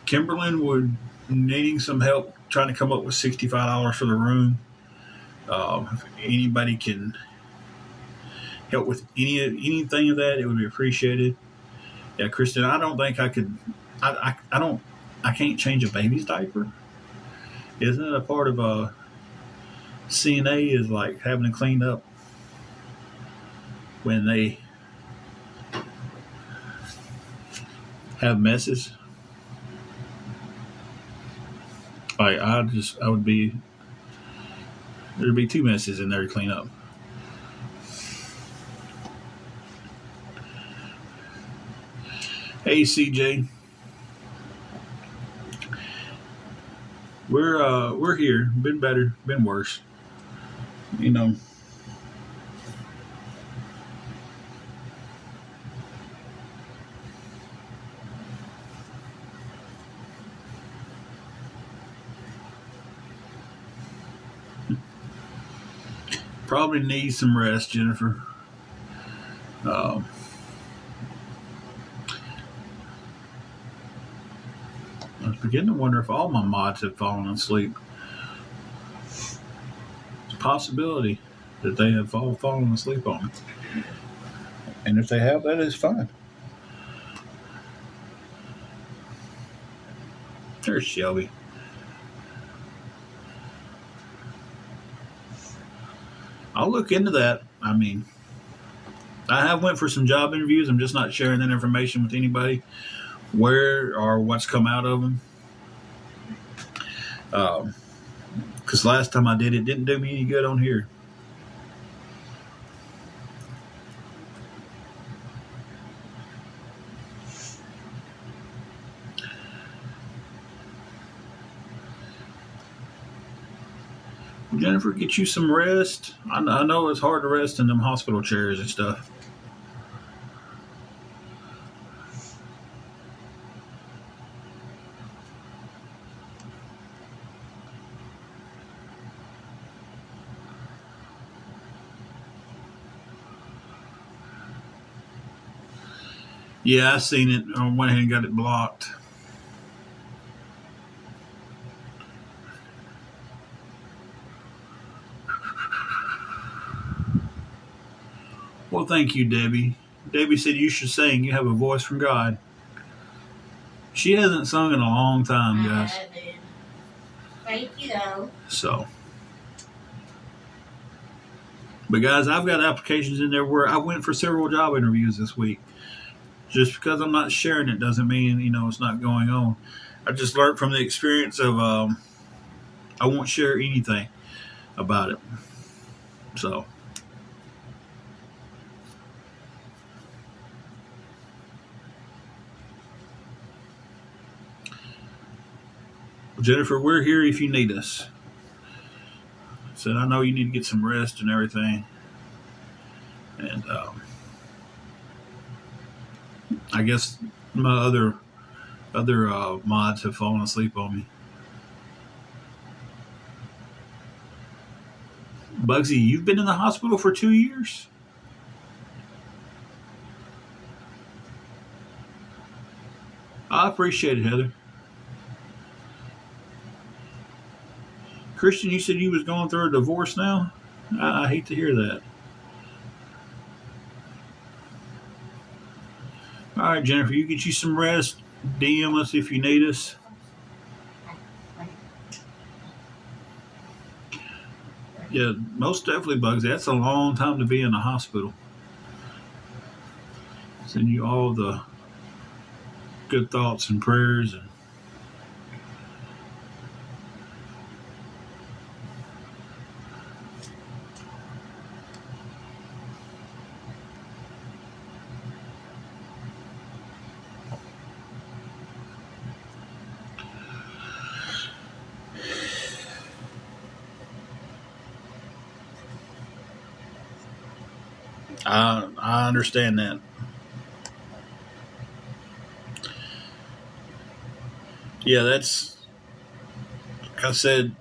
Kimberlyn would needing some help trying to come up with $65 for the room. If anybody can help with anything of that, it would be appreciated. Yeah, Kristen, I don't think I could. I don't. I can't change a baby's diaper. Isn't it a part of a CNA is like having to clean up when they have messes? Like I would be there'd be two messes in there to clean up. Hey CJ, we're here. Been better, been worse. You know, probably need some rest, Jennifer. Um, I was beginning to wonder if all my mods have fallen asleep. It's a possibility that they have all fallen asleep on me. And if they have, that is fine. There's Shelby. I'll look into that. I mean, I have went for some job interviews. I'm just not sharing that information with anybody, where or what's come out of them. Because last time I did it, didn't do me any good on here. Jennifer, get you some rest. I know it's hard to rest in them hospital chairs and stuff. Yeah, I seen it. I went ahead and got it blocked. Well, thank you, Debbie. Debbie said you should sing. You have a voice from God. She hasn't sung in a long time, guys. I did. Thank you, though. So, but guys, I've got applications in there where I went for several job interviews this week. Just because I'm not sharing it doesn't mean it's not going on. I just learned from the experience of I won't share anything about it. So, Jennifer, we're here if you need us. Said I know you need to get some rest and everything, and I guess my other mods have fallen asleep on me. Bugsy, you've been in the hospital for 2 years? I appreciate it, Heather. Christian, you said you was going through a divorce now? I hate to hear that. All right, Jennifer, you get you some rest. DM us if you need us. Yeah, most definitely, Bugsy. That's a long time to be in the hospital. Send you all the good thoughts and prayers and I understand that. Yeah, that's like I said,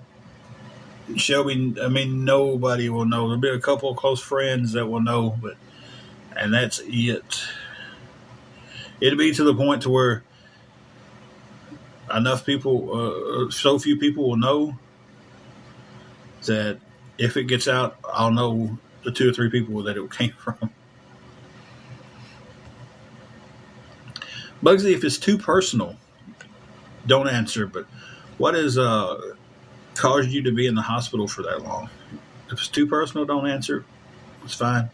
Shelby. I mean, nobody will know. There'll be a couple of close friends that will know, but and that's it. It'll be to the point to where enough people, so few people will know that if it gets out, I'll know the 2 or 3 people that it came from. Bugsy, if it's too personal, don't answer. But what has caused you to be in the hospital for that long? If it's too personal, don't answer. It's fine.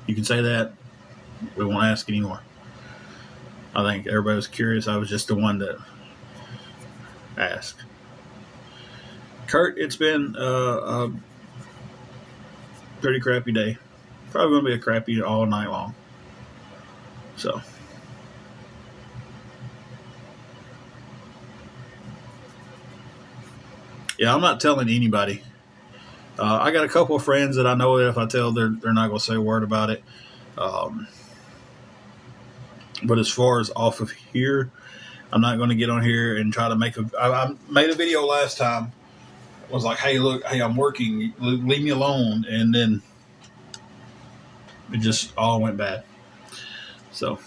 You can say that. We won't ask anymore. I think everybody was curious. I was just the one that asked. Kurt, it's been a pretty crappy day. Probably going to be a crappy all night long. So, yeah, I'm not telling anybody. I got a couple of friends that I know that if I tell, they're not going to say a word about it. Um, but as far as off of here, I'm not going to get on here and try to make a. I made a video last time. It was like, hey, look, hey, I'm working. Leave me alone. And then it just all went bad. So,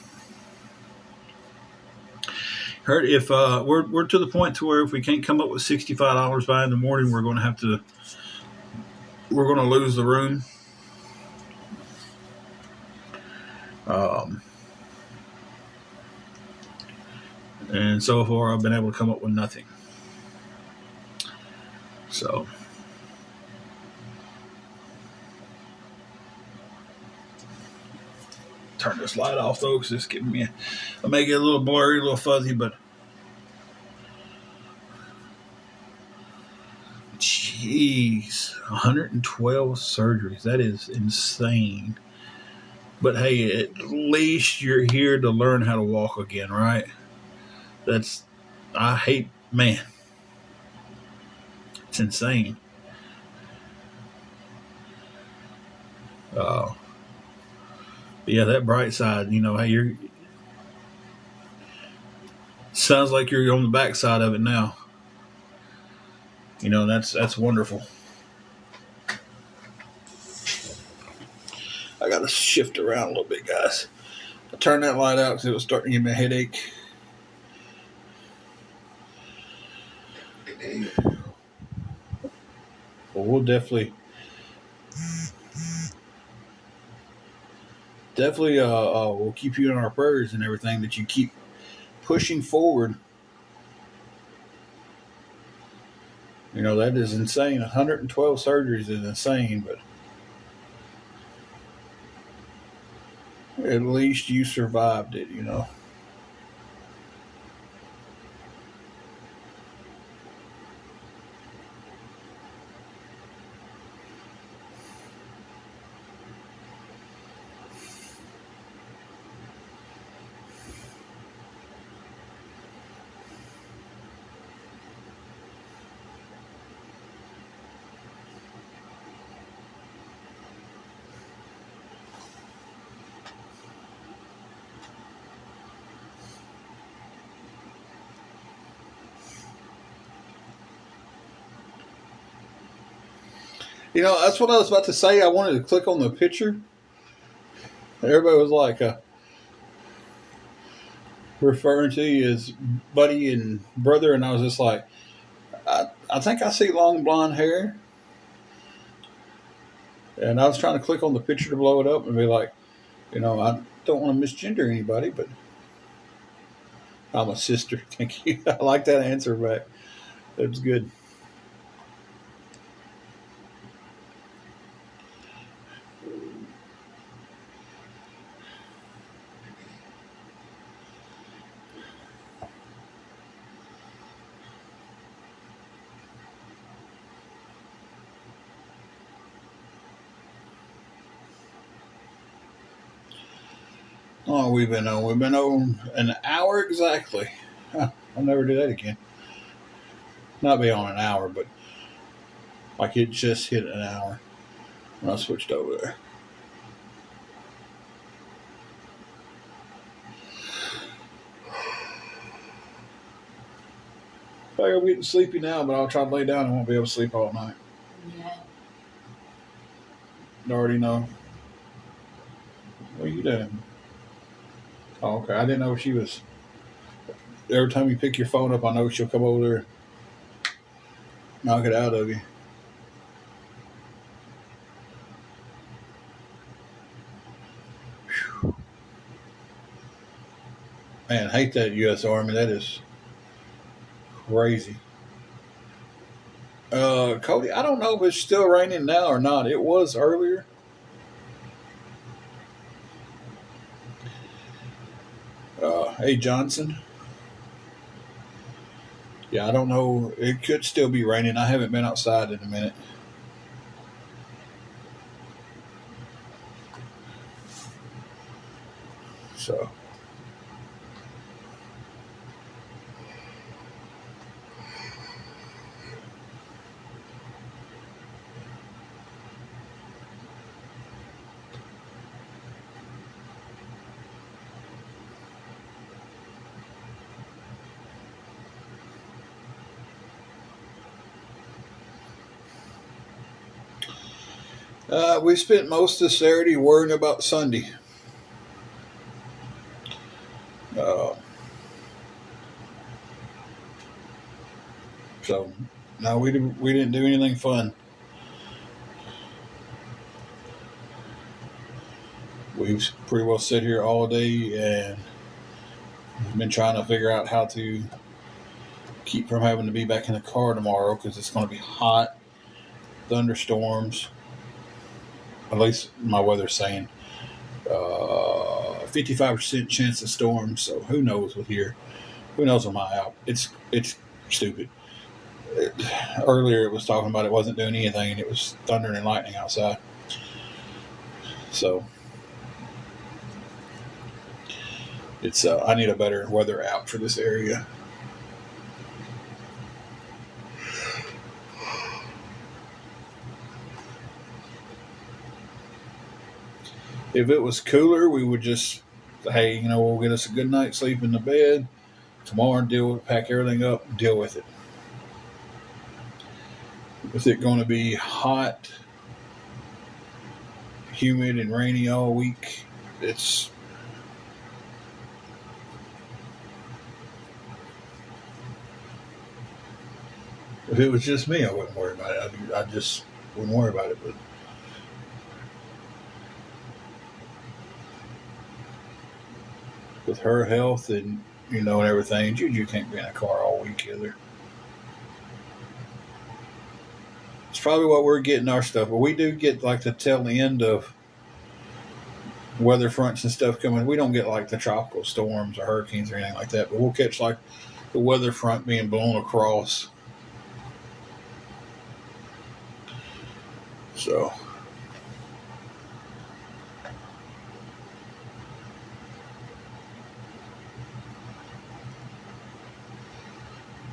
Hurt. If we're to the point to where if we can't come up with $65 by in the morning, we're going to lose the room. Um, and so far, I've been able to come up with nothing. So, turn this light off, folks. It's giving me. I may get a little blurry, a little fuzzy, but jeez, 112 surgeries. That is insane. But hey, at least you're here to learn how to walk again, right? That's. I hate, man. It's insane. Uh, yeah, that bright side, hey, you're sounds like you're on the back side of it now. That's wonderful. I got to shift around a little bit, guys. I turned that light out because it was starting to give me a headache. Well, we'll definitely, we'll keep you in our prayers and everything that you keep pushing forward. That is insane. 112 surgeries is insane, but at least you survived it. That's what I was about to say. I wanted to click on the picture. Everybody was like referring to you as buddy and brother, and I was just like, I think I see long blonde hair. And I was trying to click on the picture to blow it up and be like, I don't want to misgender anybody, but I'm a sister. Thank you. I like that answer back. That was good. Oh, we've been on an hour exactly. Huh, I'll never do that again. Not be on an hour, but like it just hit an hour. when I switched over there. I'm getting sleepy now, but I'll try to lay down. I won't be able to sleep all night. Yeah. I already know. What are you doing? Oh, okay. I didn't know she was. Every time you pick your phone up, I know she'll come over there, knock it out of you. Whew. Man, I hate that U.S. Army. That is crazy. Cody, I don't know if it's still raining now or not. It was earlier. Hey, Johnson. Yeah, I don't know. It could still be raining. I haven't been outside in a minute. So. We spent most of Saturday worrying about Sunday. Uh, so, no, we didn't do anything fun. We've pretty well sit here all day and been trying to figure out how to keep from having to be back in the car tomorrow because it's going to be hot, thunderstorms. At least my weather's saying 55% chance of storms. So who knows with here? Who knows on my out? It's stupid. Earlier it was talking about it wasn't doing anything and it was thundering and lightning outside. So it's I need a better weather app for this area. If it was cooler, we would just, hey, we'll get us a good night's sleep in the bed. Tomorrow, pack everything up, and deal with it. With it going to be hot, humid, and rainy all week, it's. If it was just me, I wouldn't worry about it. I just wouldn't worry about it. But with her health and and everything, Juju can't be in a car all week either. It's probably what we're getting our stuff, but we do get like the tail end of weather fronts and stuff coming. We don't get like the tropical storms or hurricanes or anything like that, but we'll catch like the weather front being blown across. So.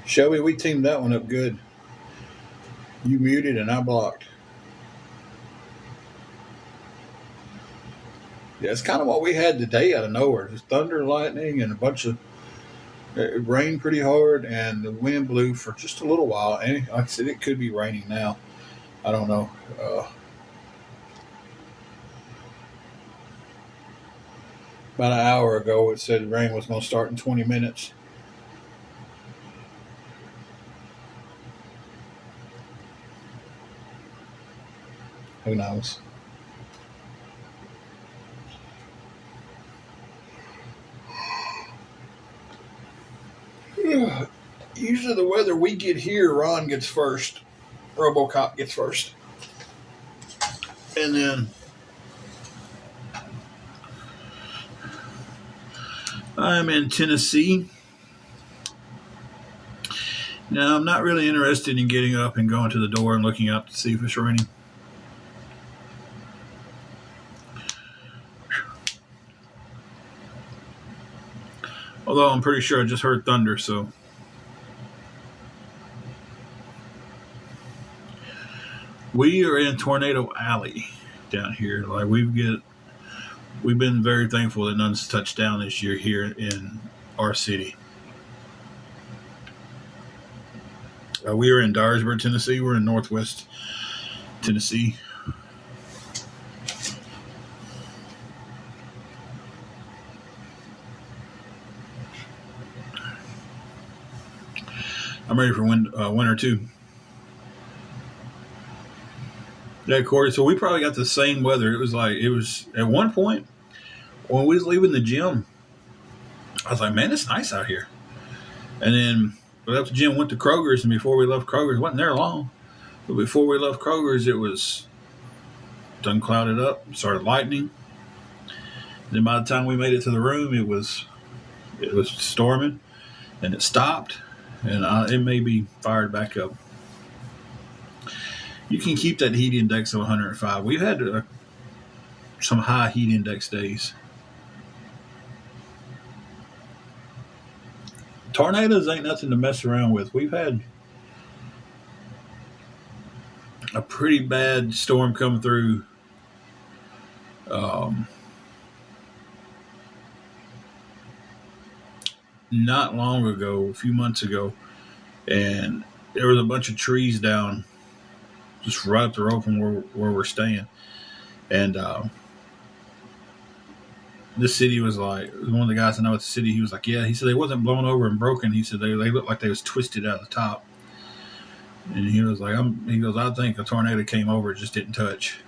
Shelby, we teamed that one up good. You muted and I blocked. Yeah, it's kind of what we had today out of nowhere. Just thunder, lightning, and a bunch of it rained pretty hard, and the wind blew for just a little while. And like I said, it could be raining now. I don't know. About an hour ago, it said the rain was going to start in 20 minutes. Who knows? Usually the weather we get here, Ron gets first. RoboCop gets first. And then I'm in Tennessee. Now, I'm not really interested in getting up and going to the door and looking out to see if it's raining. Although I'm pretty sure I just heard thunder, so. We are in Tornado Alley down here. Like we've been very thankful that none's touched down this year here in our city. We are in Dyersburg, Tennessee. We're in Northwest Tennessee. I'm ready for winter too. Yeah, Corey. So we probably got the same weather. It was at one point when we was leaving the gym. I was like, man, it's nice out here. And then we left the gym, went to Kroger's, and before we left Kroger's, wasn't there long. But before we left Kroger's, it was done clouded up, started lightning. Then by the time we made it to the room, it was storming, and it stopped, and it may be fired back up. You can keep that heat index of 105. We've had some high heat index days. Tornadoes ain't nothing to mess around with. We've had a pretty bad storm come through. Not long ago, a few months ago, and there was a bunch of trees down just right up the road from where we're staying. And this city was like, one of the guys I know at the city, he was like, yeah, he said they wasn't blown over and broken. He said they looked like they was twisted out the top. And he was like, he goes, I think a tornado came over, it just didn't touch.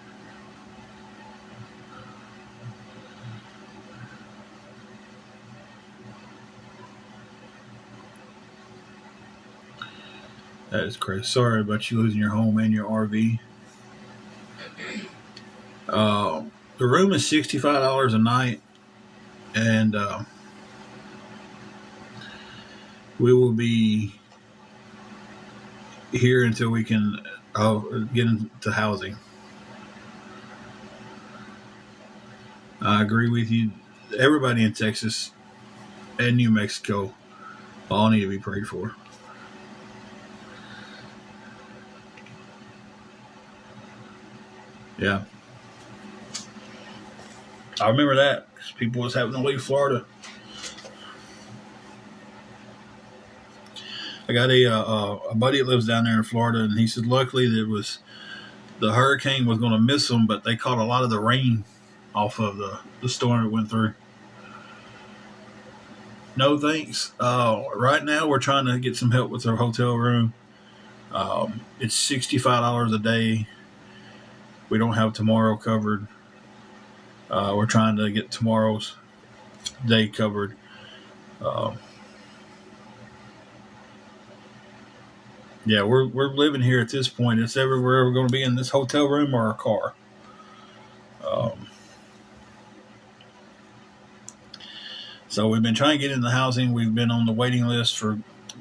That is crazy. Sorry about you losing your home and your RV. The room is $65 a night, and we will be here until we can get into housing. I agree with you. Everybody in Texas and New Mexico all need to be prayed for. Yeah. I remember that. People was having to leave Florida. I got a buddy that lives down there in Florida, and he said luckily the hurricane was going to miss them, but they caught a lot of the rain off of the storm that went through. No thanks. Right now we're trying to get some help with our hotel room. It's $65 a day. We don't have tomorrow covered. We're trying to get tomorrow's day covered. Yeah, we're living here at this point. It's everywhere we're going to be in this hotel room or a car. So we've been trying to get into housing. We've been on the waiting list for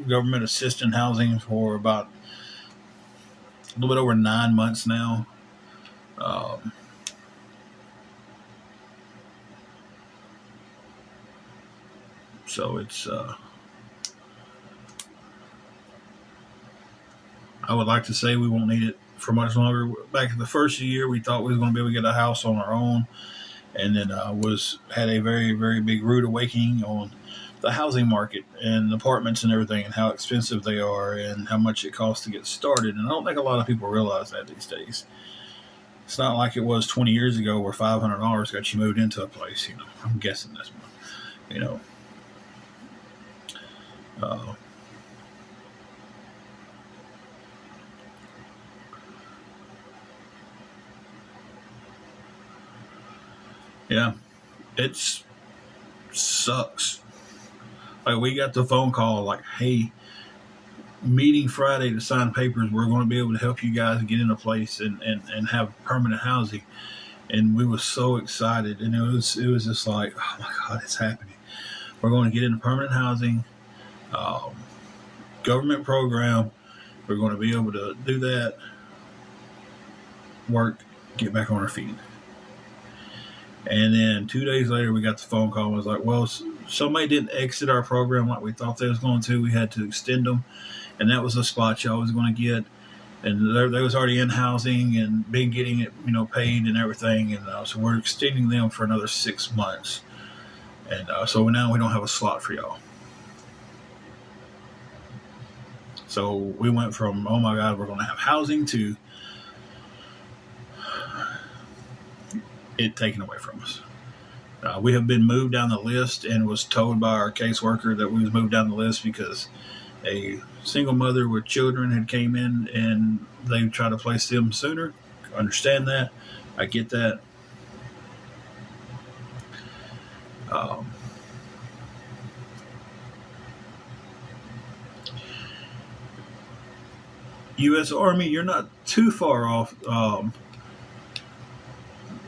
government assistance housing for about a little bit over 9 months now. So it's I would like to say we won't need it for much longer. Back in the first year, we thought we was going to be able to get a house on our own, and then had a very, very big rude awakening on the housing market and apartments and everything, and how expensive they are and how much it costs to get started. And I don't think a lot of people realize that these days. It's not like it was 20 years ago where $500 got you moved into a place. I'm guessing that's, yeah, it sucks. Like we got the phone call like, hey, meeting Friday to sign papers. We're going to be able to help you guys get in a place and have permanent housing. And we were so excited. And it was just like, oh my God, it's happening. We're going to get into permanent housing, government program. We're going to be able to do that, work, get back on our feet. And then 2 days later, we got the phone call. It was like, well, somebody didn't exit our program like we thought they was going to. We had to extend them. And that was the spot y'all was going to get. and they was already in housing and been getting it, paid and everything, and so we're extending them for another 6 months, and so now we don't have a slot for y'all. So we went from, oh my God, we're going to have housing, to it taken away from us. We have been moved down the list, and was told by our caseworker that we was moved down the list because a single mother with children had came in and they tried to place them sooner. Understand that. I get that. U.S. Army, you're not too far off.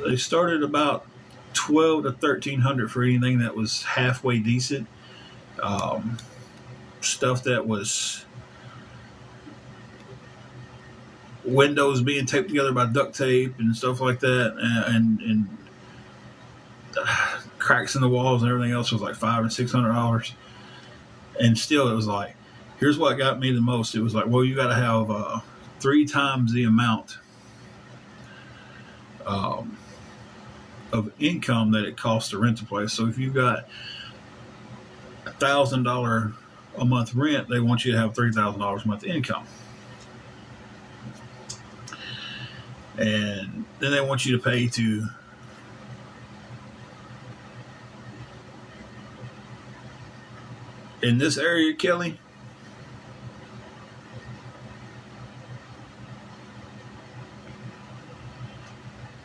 They started about 12 to 1300 for anything that was halfway decent. Stuff that was windows being taped together by duct tape and stuff like that, and cracks in the walls and everything else was like $500 and $600. And still, it was like, here's what got me the most. It was like, well, you got to have 3 times the amount of income that it costs to rent the place. So if you've got $1,000 a month rent, they want you to have $3,000 a month income. And then they want you to pay to in this area, Kelly,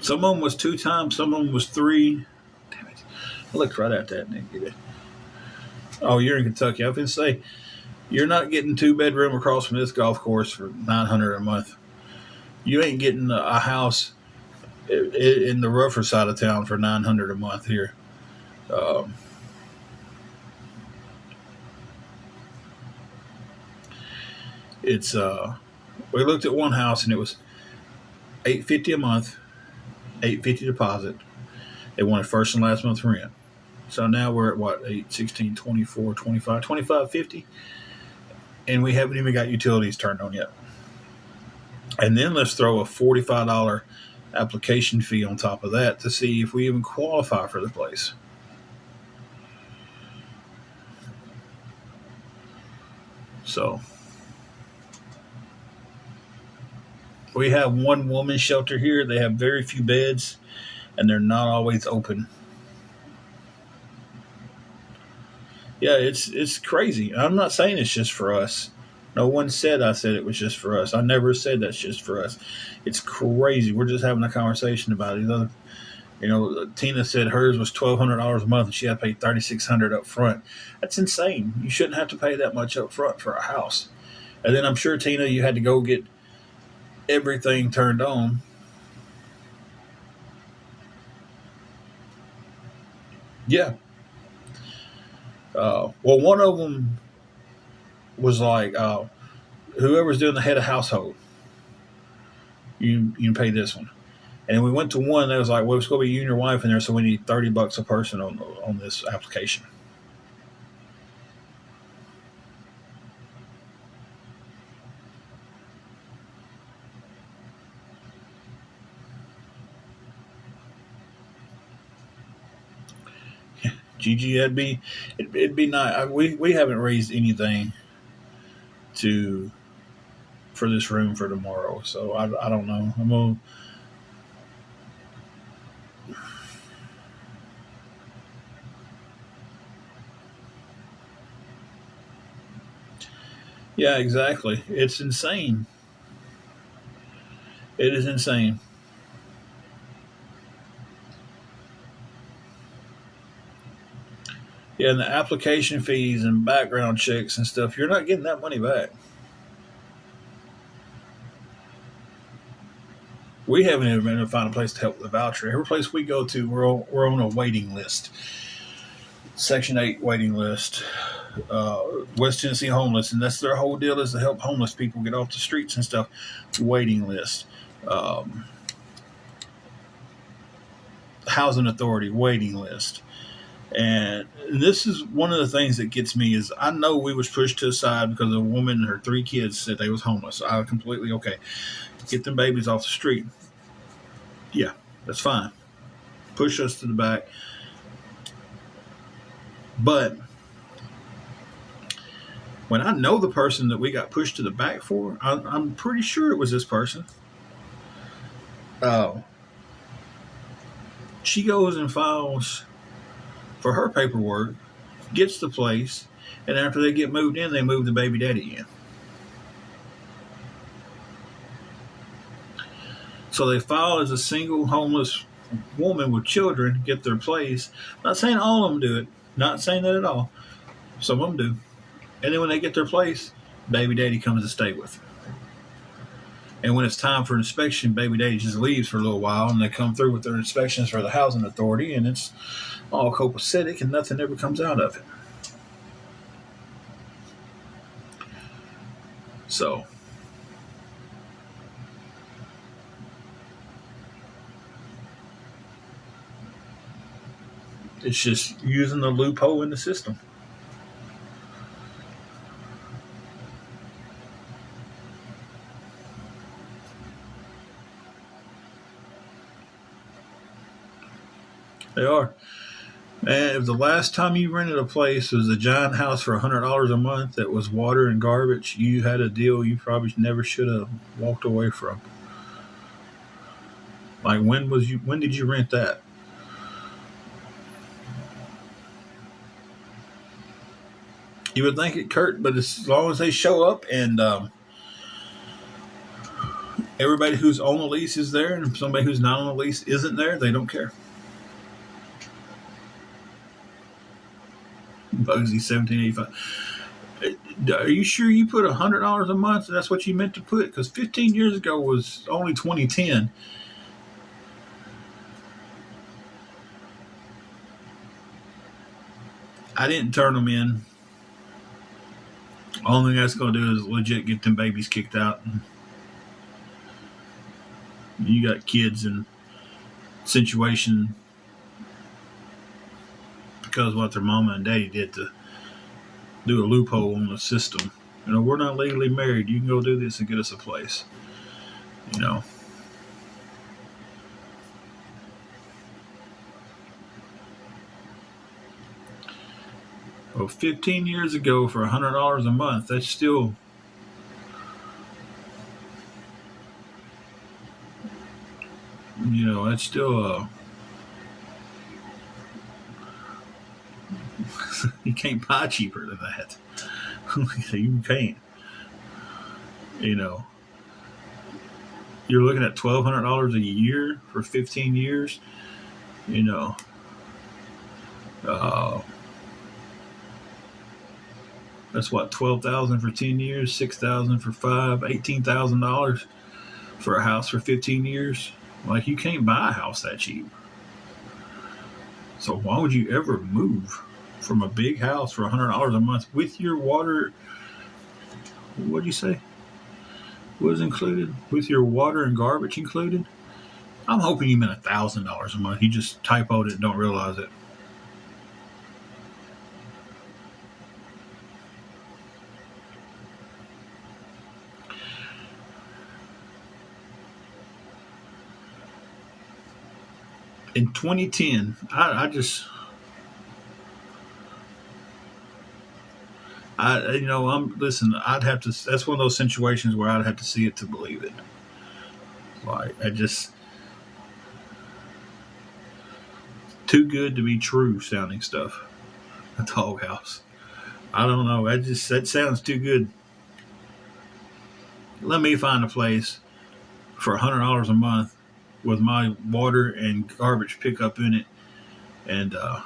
some of them was 2 times, some of them was 3. Damn it. I looked right at that. Oh, you're in Kentucky. I was going to say, you're not getting 2-bedroom across from this golf course for $900 a month. You ain't getting a house in the rougher side of town for $900 a month here. It's we looked at one house and it was $850 a month, $850 deposit. They wanted first and last month rent. So now we're at what, 8, 16, 24, 25, 25.50, and we haven't even got utilities turned on yet. And then let's throw a $45 application fee on top of that to see if we even qualify for the place. So we have one woman shelter here. They have very few beds, and they're not always open. Yeah, it's crazy. I'm not saying it's just for us. No one said I said it was just for us. I never said that's just for us. It's crazy. We're just having a conversation about it. Tina said hers was $1,200 a month and she had to pay $3,600 up front. That's insane. You shouldn't have to pay that much up front for a house. And then I'm sure, Tina, you had to go get everything turned on. Yeah. Well, one of them was like, whoever's doing the head of household, you can pay this one. And we went to one that was like, well, it's going to be you and your wife in there, so we need $30 a person on this application. Gigi, it'd be nice. We haven't raised anything for this room for tomorrow, so I don't know. I'm gonna. Yeah, exactly. It's insane. It is insane. Yeah, and the application fees and background checks and stuff, you're not getting that money back. We haven't even been able to find a place to help with the voucher. Every place we go to, we're on a waiting list. Section 8 waiting list. West Tennessee homeless, and that's their whole deal, is to help homeless people get off the streets and stuff. Waiting list. Housing authority waiting list. And this is one of the things that gets me is I know we was pushed to the side because a woman and her 3 kids said they was homeless. I completely okay. Get them babies off the street. Yeah, that's fine. Push us to the back. But when I know the person that we got pushed to the back for, I'm pretty sure it was this person. Uh, she goes and files for her paperwork, gets the place, and after they get moved in, they move the baby daddy in. So they file as a single homeless woman with children, get their place. Not saying all of them do it. Not saying that at all. Some of them do. And then when they get their place, baby daddy comes to stay with them. And when it's time for inspection, baby daddy just leaves for a little while, and they come through with their inspections for the housing authority, and it's all copacetic, and nothing ever comes out of it. So it's just using the loophole in the system. They are. And if the last time you rented a place was a giant house for $100 a month that was water and garbage, you had a deal you probably never should have walked away from. Like when did you rent that? You would think it hurt, but as long as they show up and everybody who's on the lease is there, and somebody who's not on the lease isn't there, they don't care. Bugsy 1785. Are you sure you put $100 a month? That's what you meant to put? Because 15 years ago was only 2010. I didn't turn them in. Only thing that's going to do is legit get them babies kicked out. You got kids in situation because what their mama and daddy did to do a loophole on the system. You know, we're not legally married. You can go do this and get us a place. You know. Well, 15 years ago for $100 a month, that's still, that's still, you can't buy cheaper than that. You can't. You know, you're looking at $1,200 a year for 15 years. You know, uh, that's what 12,000 for 10 years, 6,000 for 5, $18,000 for a house for 15 years. Like you can't buy a house that cheap. So why would you ever move from a big house for $100 a month with your water? What'd you say? Was included with your water and garbage included? I'm hoping you meant $1,000 a month. You just typoed it and don't realize it. In 2010, listen. I'd have to. That's one of those situations where I'd have to see it to believe it. Like too good to be true sounding stuff. A doghouse. I don't know. That sounds too good. Let me find a place for $100 a month with my water and garbage pickup in it, and I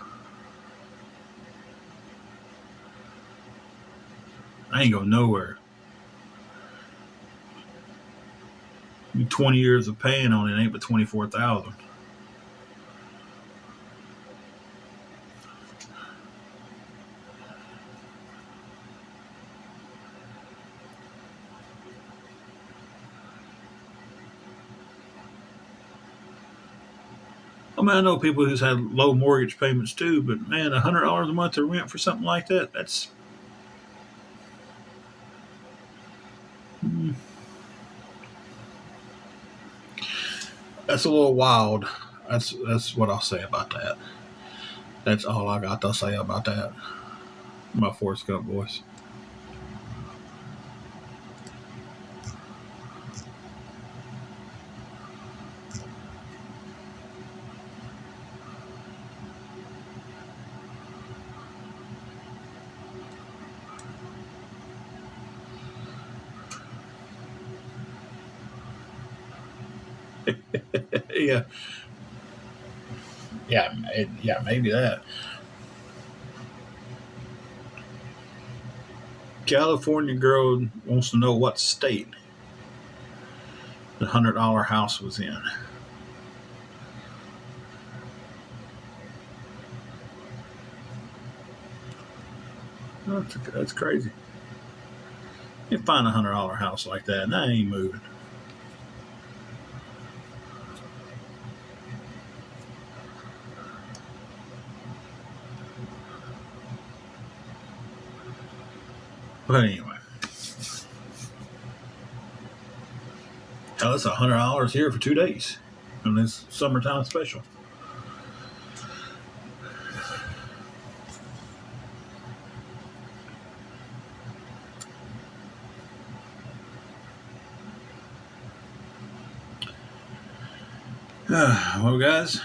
ain't going nowhere. 20 years of paying on it ain't but 24,000. mean, I know people who's had low mortgage payments too, but man, $100 a month to rent for something like that—that's that's a little wild. That's what I'll say about that. That's all I got to say about that. My Forrest Gump voice. Yeah, yeah, maybe that. California girl wants to know what state the $100 house was in. That's crazy. You find $100 house like that, and that ain't moving. But anyway, hell, it's $100 here for 2 days on this summertime special. Well, guys,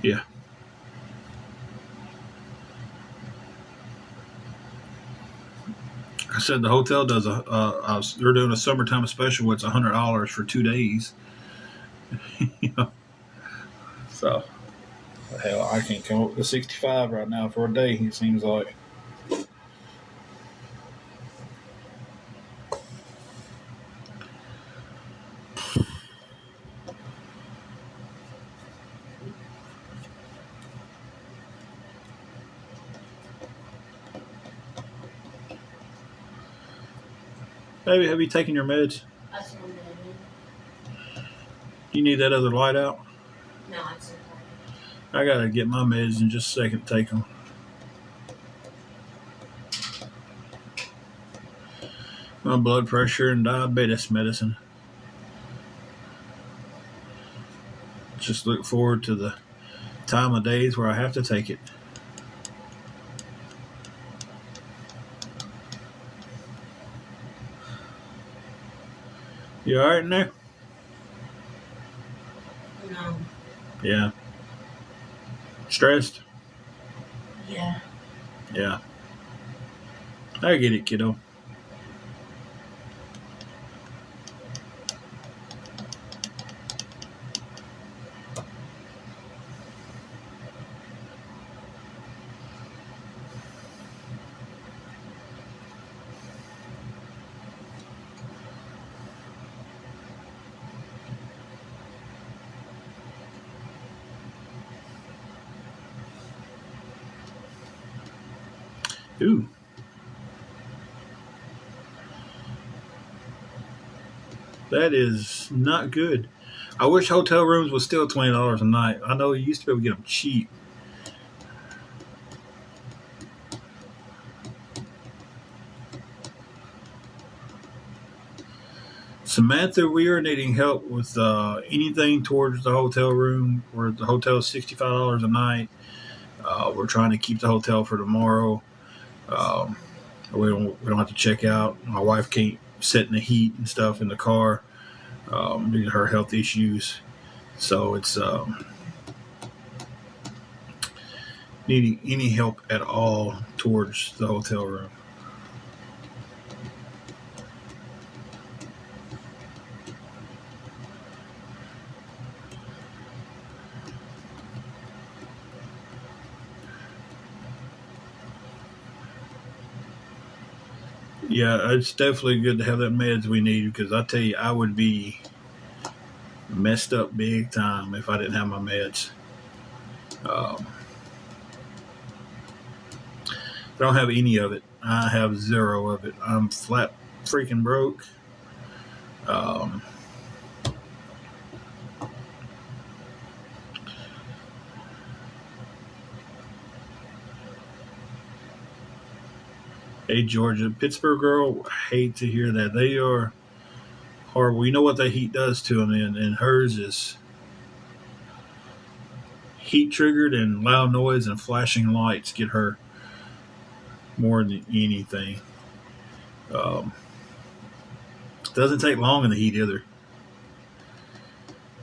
yeah. I said the hotel does they're doing a summertime special. It's $100 for 2 days. You know, so hell, I can't come up with 65 right now for a day. It seems like. Baby, have you taken your meds? That's one million. You need that other light out? No, it's okay. I gotta get my meds in just a second to take them. My blood pressure and diabetes medicine. Just look forward to the time of days where I have to take it. You alright in there? No. Yeah. Stressed? Yeah. Yeah. I get it, kiddo. Ooh. That is not good. I wish hotel rooms was still $20 a night. I know you used to be able to get them cheap. Samantha, we are needing help with anything towards the hotel room. Where the hotel is $65 a night. We're trying to keep the hotel for tomorrow. Um, we don't have to check out. My wife can't sit in the heat and stuff in the car due to her health issues. So it's needing any help at all towards the hotel room. Yeah, it's definitely good to have that meds we need because I tell you, I would be messed up big time if I didn't have my meds. I don't have any of it. I have zero of it. I'm flat freaking broke. Um, hey, Georgia, Pittsburgh girl, I hate to hear that. They are horrible. You know what that heat does to them, and hers is heat triggered, and loud noise and flashing lights get her more than anything. Um, doesn't take long in the heat either.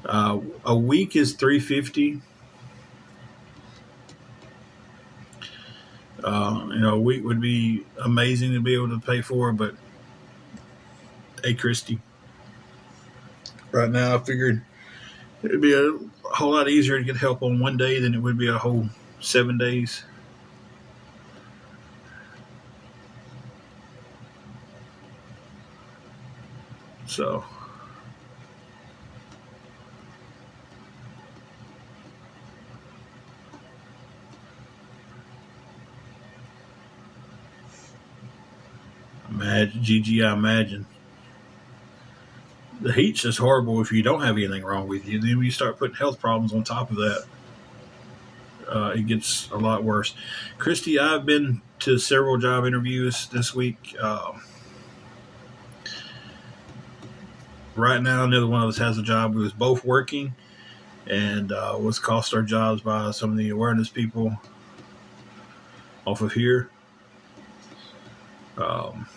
A week is 350. A week would be amazing to be able to pay for, but hey, Christy, right now I figured it'd be a whole lot easier to get help on one day than it would be a whole 7 days. So, imagine, Gigi, I imagine. The heat's just horrible if you don't have anything wrong with you. Then when you start putting health problems on top of that, it gets a lot worse. Christy, I've been to several job interviews this week. Right now, neither one of us has a job. We was both working, and was cost our jobs by some of the awareness people off of here. Um,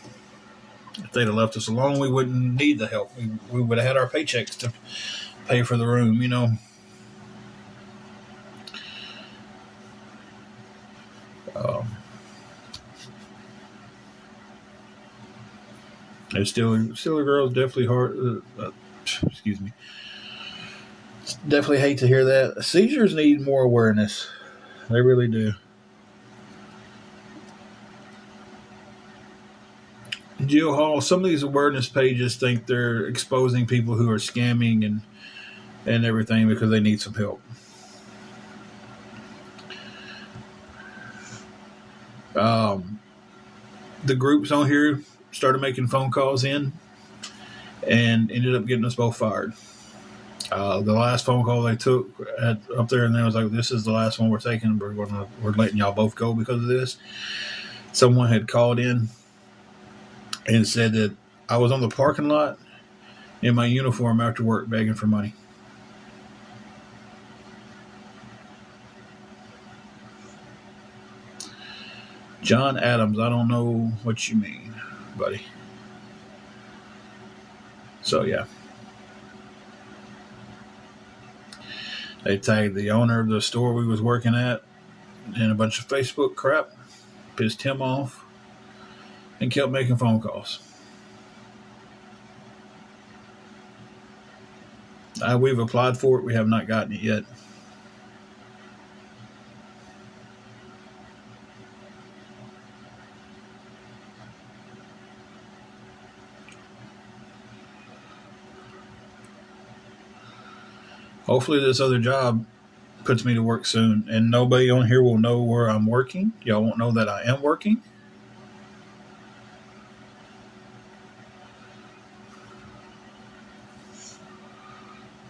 if they'd have left us alone, we wouldn't need the help. We would have had our paychecks to pay for the room, you know. Um, and still a girl, definitely hard. Excuse me. Definitely hate to hear that. Seizures need more awareness. They really do. Jill Hall, some of these awareness pages think they're exposing people who are scamming and everything because they need some help. Um, the groups on here started making phone calls in and ended up getting us both fired. The last phone call they took up there, and they was like, "This is the last one we're taking. We're letting y'all both go because of this." Someone had called in and said that I was on the parking lot in my uniform after work begging for money. John Adams, I don't know what you mean, buddy. So yeah, they tagged the owner of the store we was working at in a bunch of Facebook crap, pissed him off, and kept making phone calls. We've applied for it. We have not gotten it yet. Hopefully, this other job puts me to work soon, and nobody on here will know where I'm working. Y'all won't know that I am working.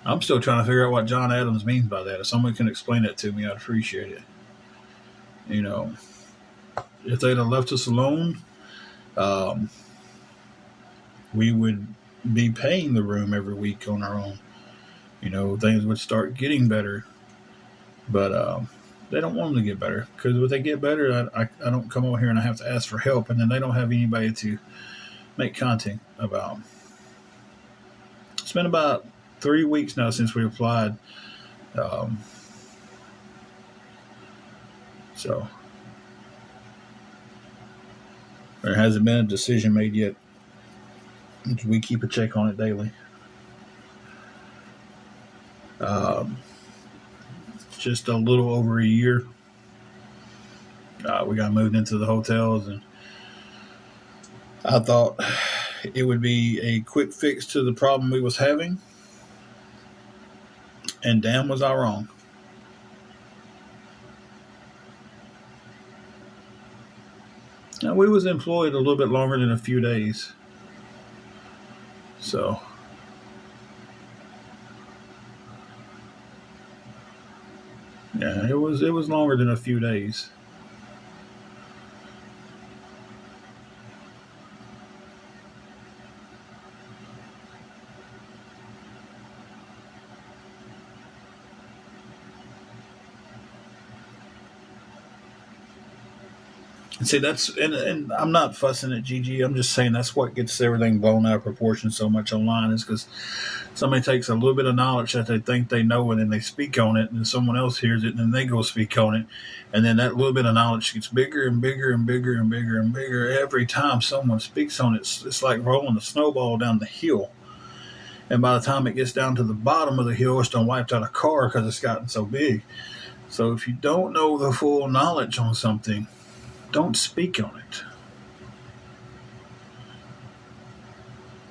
I'm still trying to figure out what John Adams means by that. If someone can explain that to me, I'd appreciate it. You know, if they'd have left us alone, um, we would be paying the room every week on our own. You know, things would start getting better. But they don't want them to get better because if they get better, I don't come over here and I have to ask for help, and then they don't have anybody to make content about. It's been about 3 weeks now since we applied. Um, so there hasn't been a decision made yet. We keep a check on it daily. Um, just a little over a year. We got moved into the hotels, and I thought it would be a quick fix to the problem we was having, and damn was I wrong. Now, we was employed a little bit longer than a few days. So, yeah, it was longer than a few days. And see, and I'm not fussing at Gigi. I'm just saying that's what gets everything blown out of proportion so much online is because somebody takes a little bit of knowledge that they think they know and then they speak on it, and then someone else hears it and then they go speak on it, and then that little bit of knowledge gets bigger and bigger and bigger and bigger and bigger every time someone speaks on it. It's like rolling a snowball down the hill. And by the time it gets down to the bottom of the hill, it's done wiped out a car because it's gotten so big. So if you don't know the full knowledge on something, don't speak on it.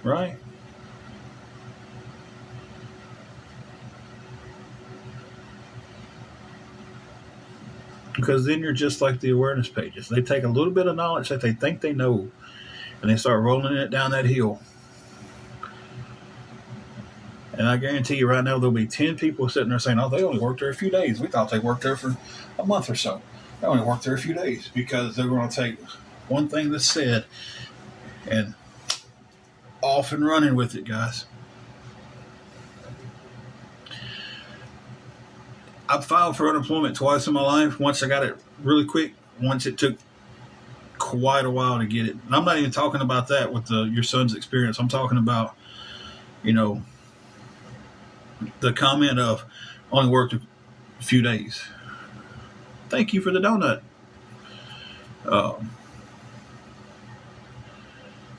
Right? Because then you're just like the awareness pages. They take a little bit of knowledge that they think they know and they start rolling it down that hill. And I guarantee you right now there'll be 10 people sitting there saying, oh, they only worked there a few days. We thought they worked there for a month or so. They only worked there a few days because they're going to take one thing that's said and off and running with it, guys. I've filed for unemployment twice in my life. Once I got it really quick. Once it took quite a while to get it. And I'm not even talking about that with your son's experience. I'm talking about, the comment of only worked a few days. Thank you for the donut. Um,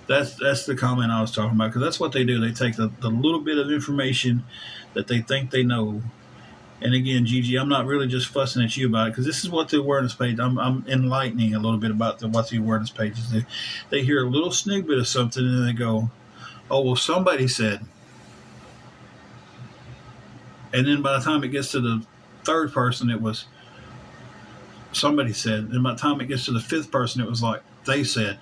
that's the comment I was talking about because that's what they do. They take the little bit of information that they think they know. And again, Gigi, I'm not really just fussing at you about it because this is what the awareness page. I'm enlightening a little bit about what the awareness pages do. They hear a little snippet of something and they go, "Oh well, somebody said." And then by the time it gets to the third person, it was somebody said. And by the time it gets to the fifth person, it was like they said.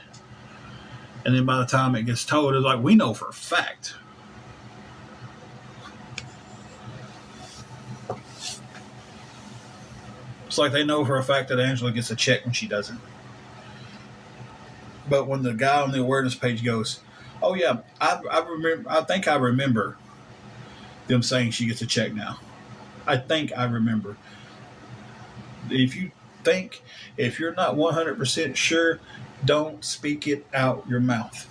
And then by the time it gets told, it's like we know for a fact. It's like they know for a fact that Angela gets a check when she doesn't. But when the guy on the awareness page goes, "Oh yeah, I remember. I think I remember them saying she gets a check now. I think I remember." If you're not 100% sure, don't speak it out your mouth.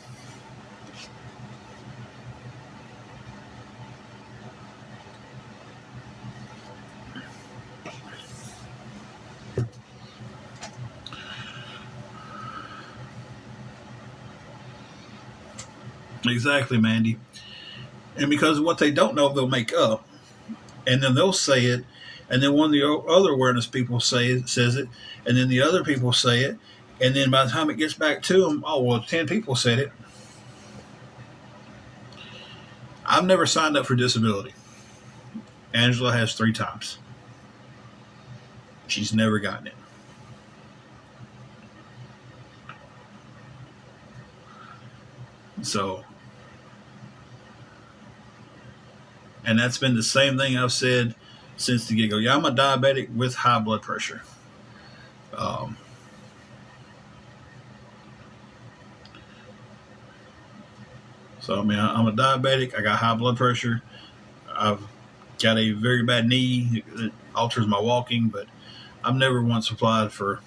Exactly, Mandy. And because of what they don't know, they'll make up. And then they'll say it. And then one of the other awareness people says it. And then the other people say it. And then by the time it gets back to them, oh, well, 10 people said it. I've never signed up for disability. Angela has 3 times. She's never gotten it. So, and that's been the same thing I've said since the get-go. Yeah, I'm a diabetic with high blood pressure. So, I mean, I'm a diabetic. I got high blood pressure. I've got a very bad knee. It alters my walking, but I've never once applied for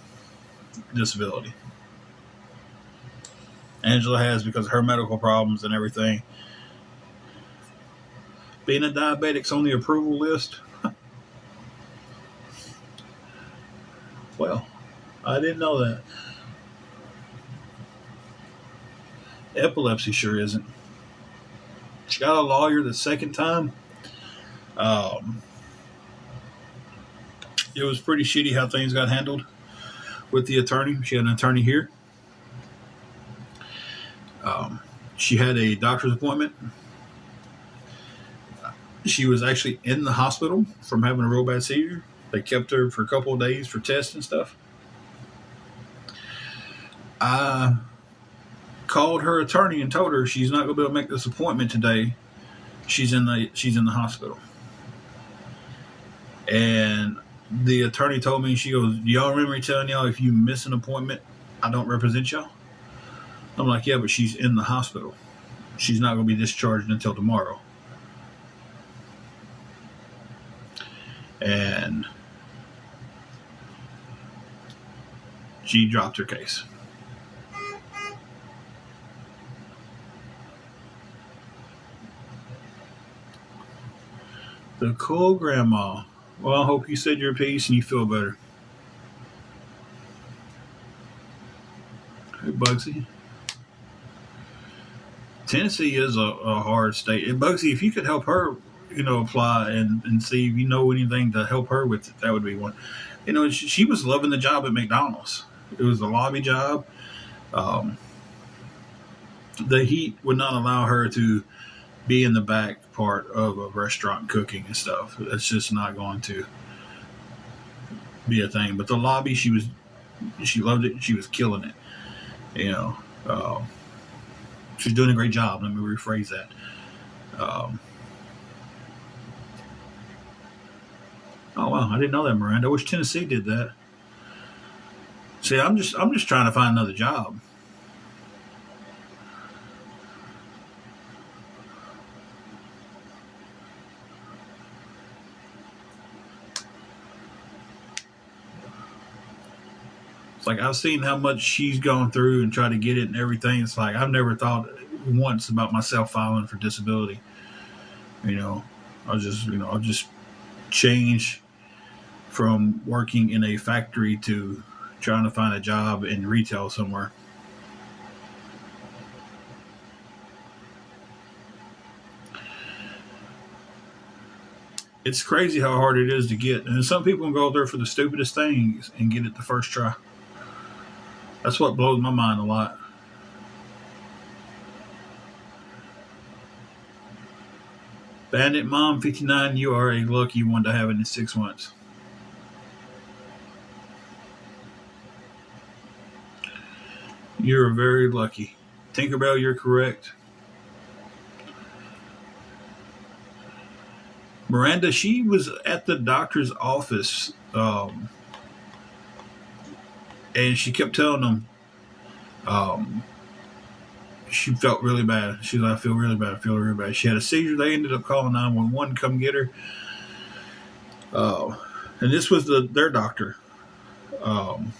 disability. Angela has because of her medical problems and everything. Being a diabetic's on the approval list. Well, I didn't know that. Epilepsy sure isn't. She got a lawyer the second time. It was pretty shitty how things got handled with the attorney. She had an attorney here. She had a doctor's appointment. She was actually in the hospital from having a real bad seizure. They kept her for a couple of days for tests and stuff. I called her attorney and told her she's not going to be able to make this appointment today. She's in the hospital. And the attorney told me, she goes, "Do y'all remember me telling y'all if you miss an appointment, I don't represent y'all?" I'm like, "Yeah, but she's in the hospital. She's not going to be discharged until tomorrow." And she dropped her case. The cool grandma. Well, I hope you said your piece and you feel better. Hey, Bugsy. Tennessee is a hard state. And Bugsy, if you could help her, apply and see if you know anything to help her with it, that would be one. She was loving the job at McDonald's. It was a lobby job. Um, the heat would not allow her to be in the back part of a restaurant cooking and stuff. That's just not going to be a thing. But the lobby, she loved it. She was killing it. You know, um, she's doing a great job. Let me rephrase that. Um, oh wow, I didn't know that, Miranda. I wish Tennessee did that. See, I'm just trying to find another job. It's like I've seen how much she's gone through and tried to get it and everything. It's like I've never thought once about myself filing for disability. You know, I'll just change from working in a factory to trying to find a job in retail somewhere. It's crazy how hard it is to get, and some people can go there for the stupidest things and get it the first try. That's what blows my mind a lot. Bandit Mom 59, you are a lucky one to have it in 6 months. You're very lucky. Tinkerbell, you're correct. Miranda, she was at the doctor's office, and she kept telling them um, she felt really bad. She's like, "I feel really bad. I feel really bad." She had a seizure. They ended up calling 911 to come get her. Uh, and this was their doctor. Um,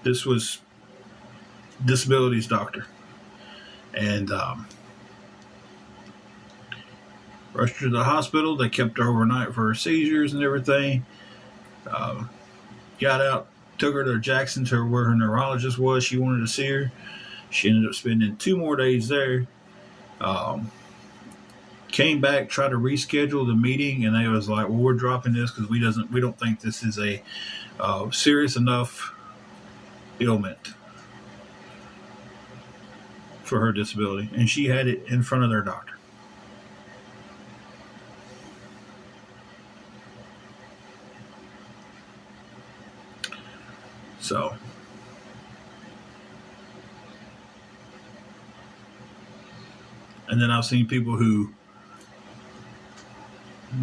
this was disabilities doctor, and rushed her to the hospital. They kept her overnight for her seizures and everything. Uh, got out, took her to Jackson to where her neurologist was. She wanted to see her. She ended up spending 2 more days there. Um, Came back, tried to reschedule the meeting, and they was like, "Well, we're dropping this because we don't think this is a serious enough ailment for her disability." And she had it in front of their doctor. So, and then I've seen people who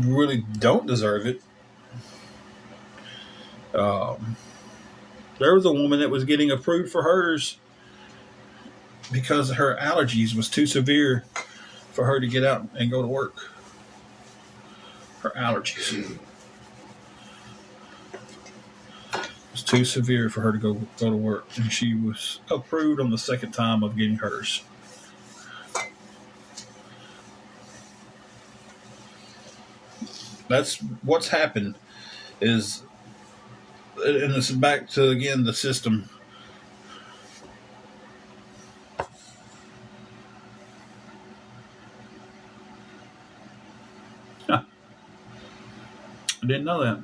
really don't deserve it. Um, there was a woman that was getting approved for hers because her allergies was too severe for her to get out and go to work. Her allergies was too severe for her to go to work, and she was approved on the second time of getting hers. That's what's happened is, and it's back to again the system. Huh, I didn't know that.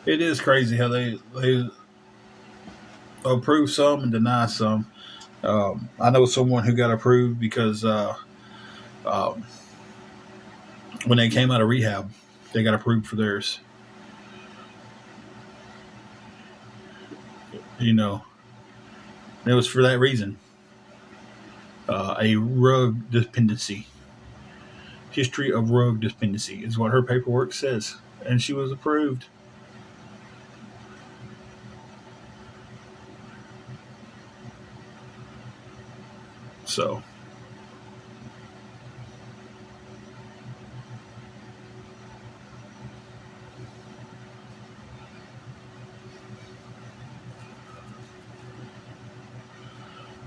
It is crazy how they approve some and deny some. I know someone who got approved because um, when they came out of rehab, they got approved for theirs. You know, and it was for that reason. A rug dependency. History of rug dependency is what her paperwork says. And she was approved. So,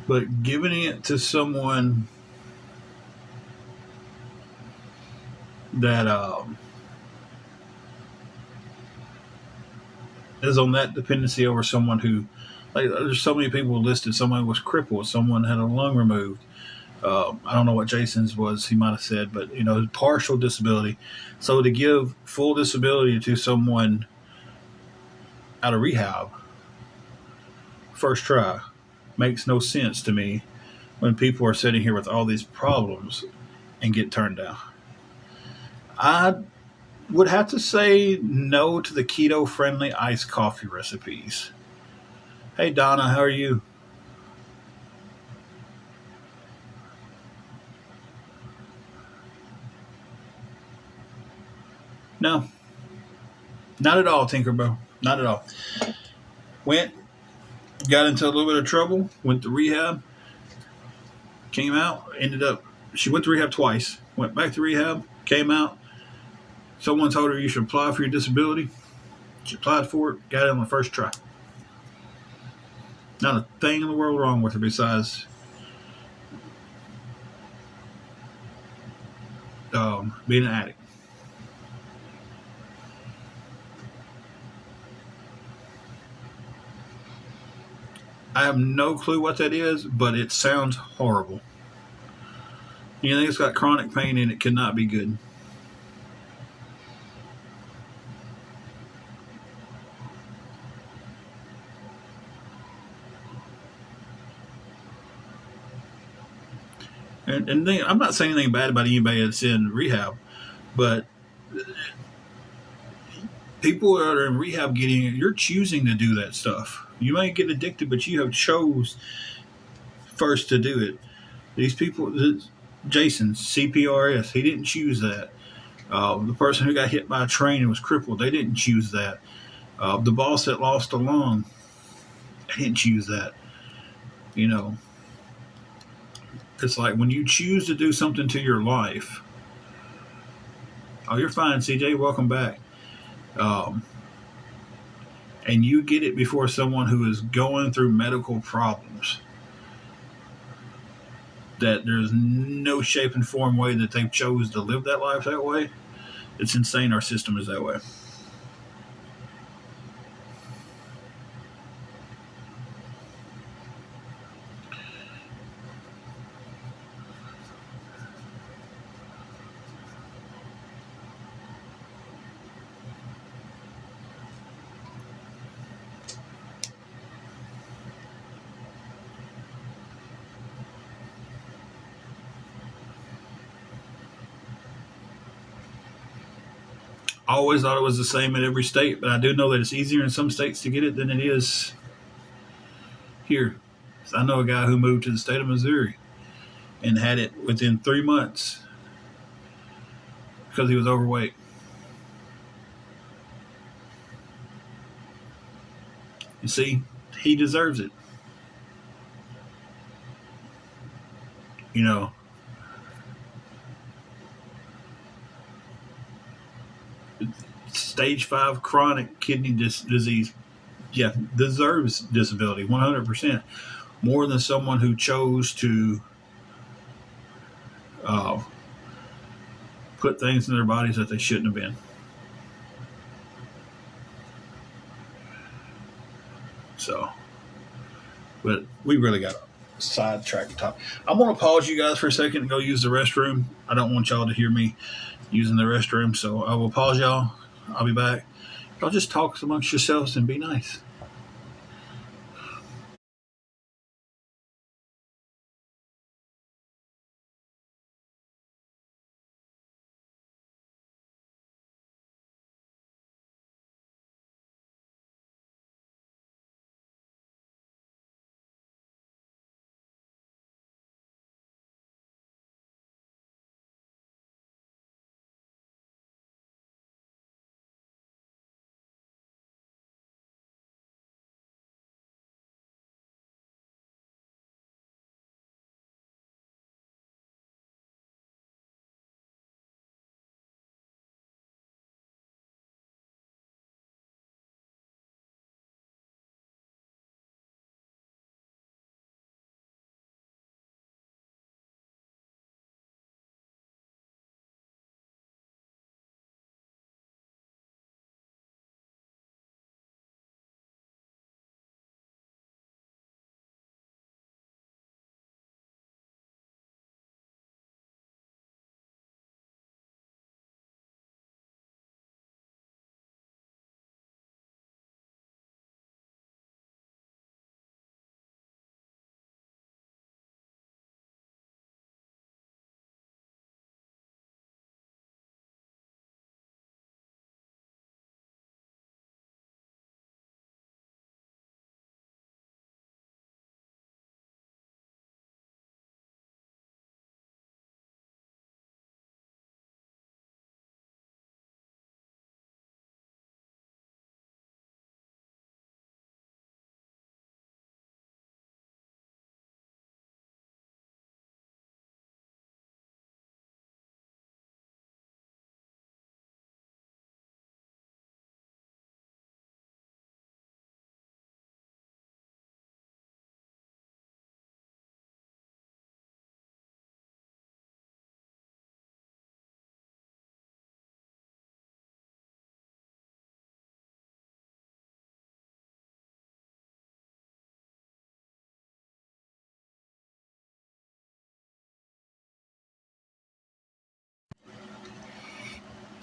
but giving it to someone that is on that dependency over someone who, like, there's so many people listed. Someone was crippled. Someone had a lung removed. I don't know what Jason's was. He might have said, but partial disability. So to give full disability to someone out of rehab, first try, makes no sense to me when people are sitting here with all these problems and get turned down. I would have to say no to the keto friendly iced coffee recipes. Hey Donna, how are you? No, not at all, Tinkerbell. Not at all. Went, got into a little bit of trouble, went to rehab, came out, ended up, she went to rehab twice, went back to rehab, came out. Someone told her you should apply for your disability. She applied for it, got it on the first try. Not a thing in the world wrong with her besides being an addict. I have no clue what that is, but it sounds horrible. Anything that's got chronic pain in it cannot be good. And I'm not saying anything bad about anybody that's in rehab, but people that are in rehab getting it, you're choosing to do that stuff. You might get addicted, but you have chose first to do it. These people, Jason, CPRS, he didn't choose that. The person who got hit by a train and was crippled, they didn't choose that. The boss that lost a lung, they didn't choose that. You know, it's like when you choose to do something to your life. Oh, you're fine, CJ. Welcome back. Um, and you get it before someone who is going through medical problems. That there's no shape and form way that they chose to live that life that way. It's insane our system is that way. I always thought it was the same in every state, but I do know that it's easier in some states to get it than it is here. So I know a guy who moved to the state of Missouri and had it within 3 months because he was overweight. You see, he deserves it. You know, stage 5 chronic kidney disease, yeah, deserves disability 100% more than someone who chose to uh, put things in their bodies that they shouldn't have been. So, but we really got to sidetrack the top. I'm going to pause you guys for a second and go use the restroom. I don't want y'all to hear me using the restroom, so I will pause y'all. I'll be back. Y'all just talk amongst yourselves and be nice.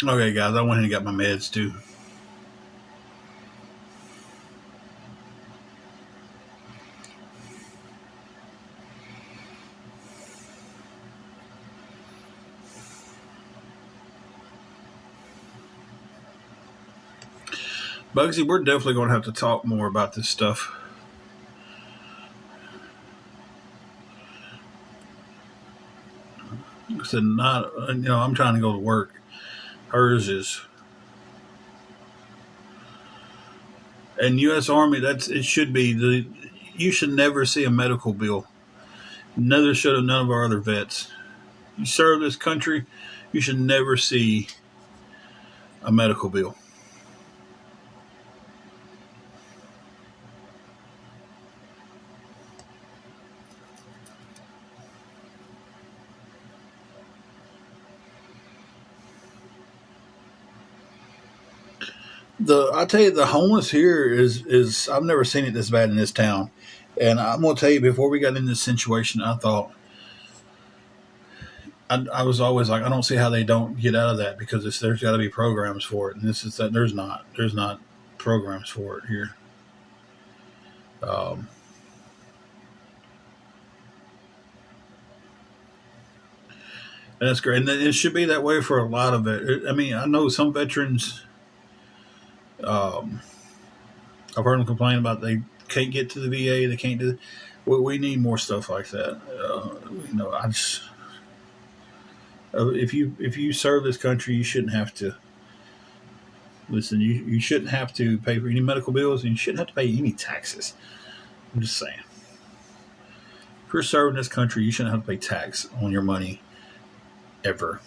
Okay, guys, I went ahead and got my meds too. Bugsy, we're definitely going to have to talk more about this stuff. I said, not, I'm trying to go to work. Hers is. And U.S. Army, it should be you should never see a medical bill. Neither should have none of our other vets. You serve this country, you should never see a medical bill. I tell you, the homeless here is I've never seen it this bad in this town. And I'm gonna tell you, before we got in this situation, I thought I was always like, I don't see how they don't get out of that because there's got to be programs for it, and this is that there's not programs for it here. Um, and that's great, and it should be that way for a lot of it. I mean, I know some veterans. Um, I've heard them complain about they can't get to the VA, they can't do. We need more stuff like that. I just if you serve this country, you shouldn't have to listen. You shouldn't have to pay for any medical bills, and you shouldn't have to pay any taxes. I'm just saying. If you're serving this country, you shouldn't have to pay tax on your money ever.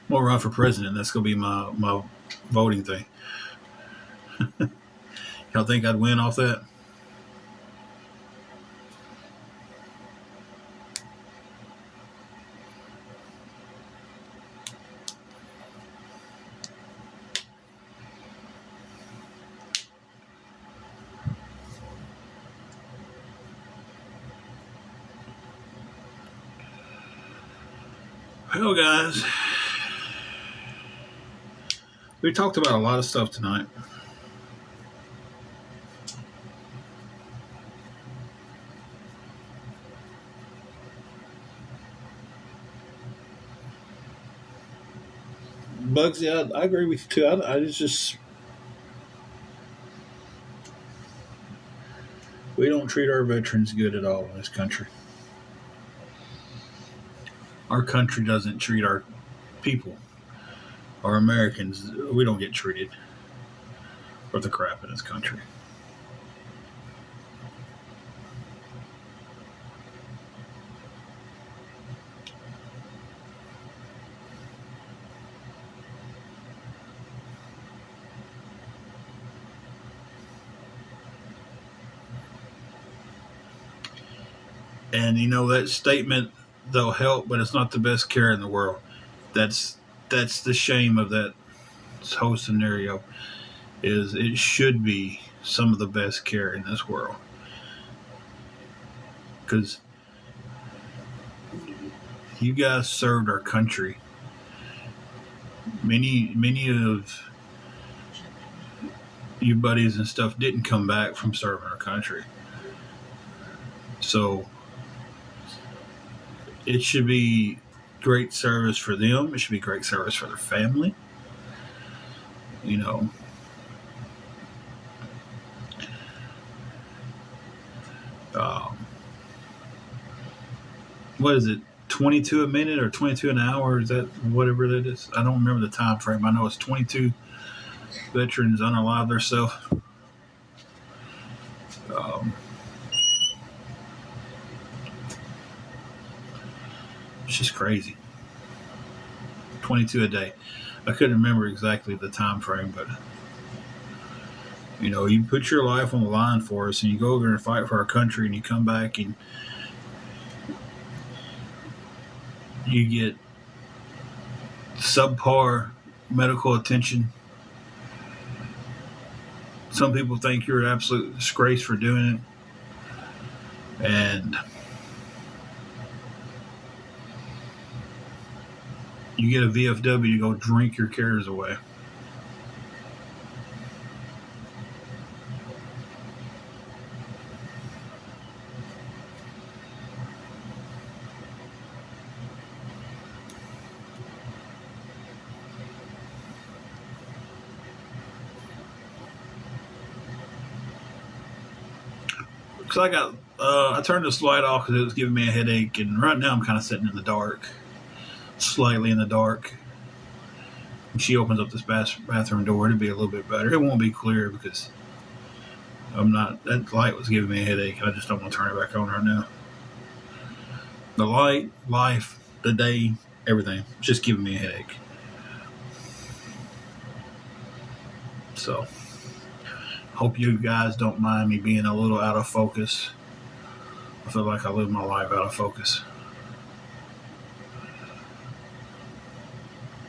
I'm gonna run for president. That's gonna be my voting thing. Y'all think I'd win off that? Well, guys, we talked about a lot of stuff tonight. Bugs, yeah, I agree with you too. I just we don't treat our veterans good at all in this country. Our country doesn't treat our people, our Americans. We don't get treated for the crap in this country. And you know that statement, they'll help, but it's not the best care in the world. That's that's the shame of that whole scenario. Is it should be some of the best care in this world because you guys served our country. Many of you buddies and stuff didn't come back from serving our country, so it should be great service for them. It should be great service for their family. You know, um, what is it? 22 a minute or 22 an hour? Is that whatever that is? I don't remember the time frame. I know it's 22 veterans unalive themselves. Um, it's just crazy. 22 a day. I couldn't remember exactly the time frame, but you know, you put your life on the line for us, and you go over there and fight for our country, and you come back and you get subpar medical attention. Some people think you're an absolute disgrace for doing it, and you get a VFW to go drink your cares away. Because I turned this light off because it was giving me a headache, and right now I'm kind of sitting in the dark, slightly in the dark. When she opens up this bathroom door, it'll be a little bit better. It won't be clear because I'm not. That light was giving me a headache, and I just don't want to turn it back on right now. The light, life, the day, everything, just giving me a headache. So, hope you guys don't mind me being a little out of focus. I feel like I live my life out of focus.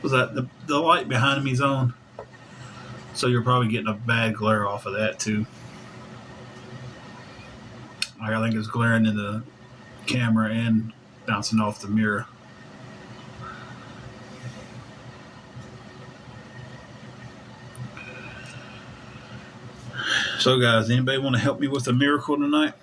Was that the light behind me's on? So you're probably getting a bad glare off of that too. I think it's glaring in the camera and bouncing off the mirror. So, guys, anybody want to help me with a miracle tonight?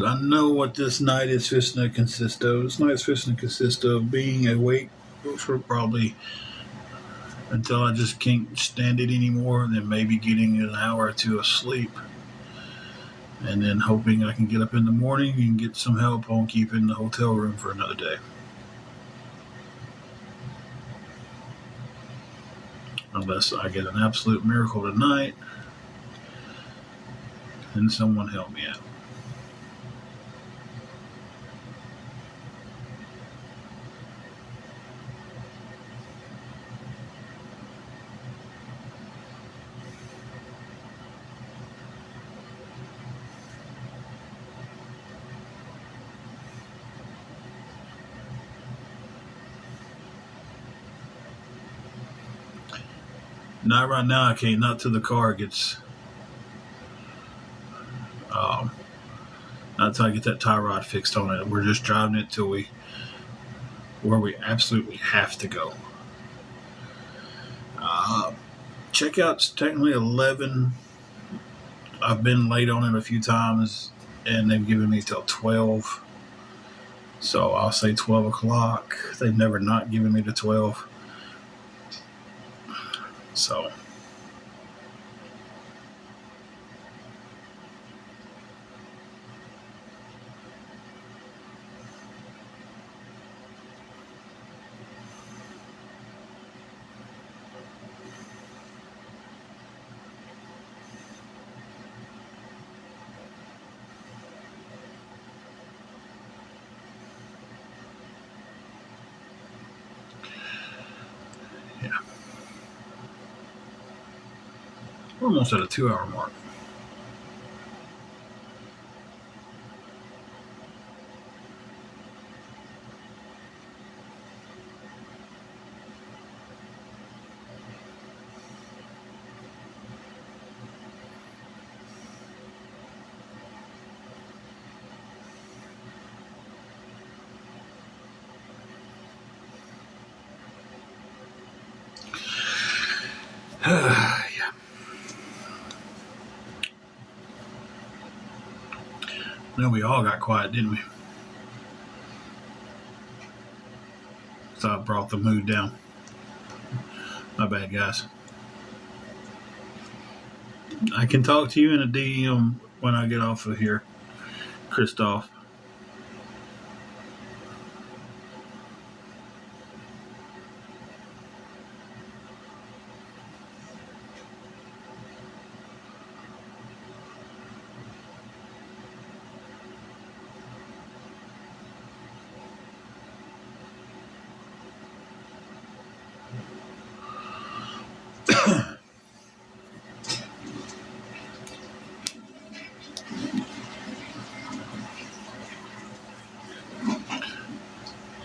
I know what this night is fixing to consist of. This night is fixing to consist of being awake for probably until I just can't stand it anymore, and then maybe getting an hour or two of sleep. And then hoping I can get up in the morning and get some help on keeping the hotel room for another day. Unless I get an absolute miracle tonight and someone help me out. Not right now. I can't. Not till the car gets. Um, Not until I get that tie rod fixed on it. We're just driving it till where we absolutely have to go. Checkout's technically 11. I've been late on it a few times, and they've given me till 12. So I'll say 12 o'clock. They've never not given me to 12. So. Yeah. We're almost at a 2-hour mark. Yeah. No, we all got quiet, didn't we? So I brought the mood down. My bad, guys. I can talk to you in a DM when I get off of here, Christoph.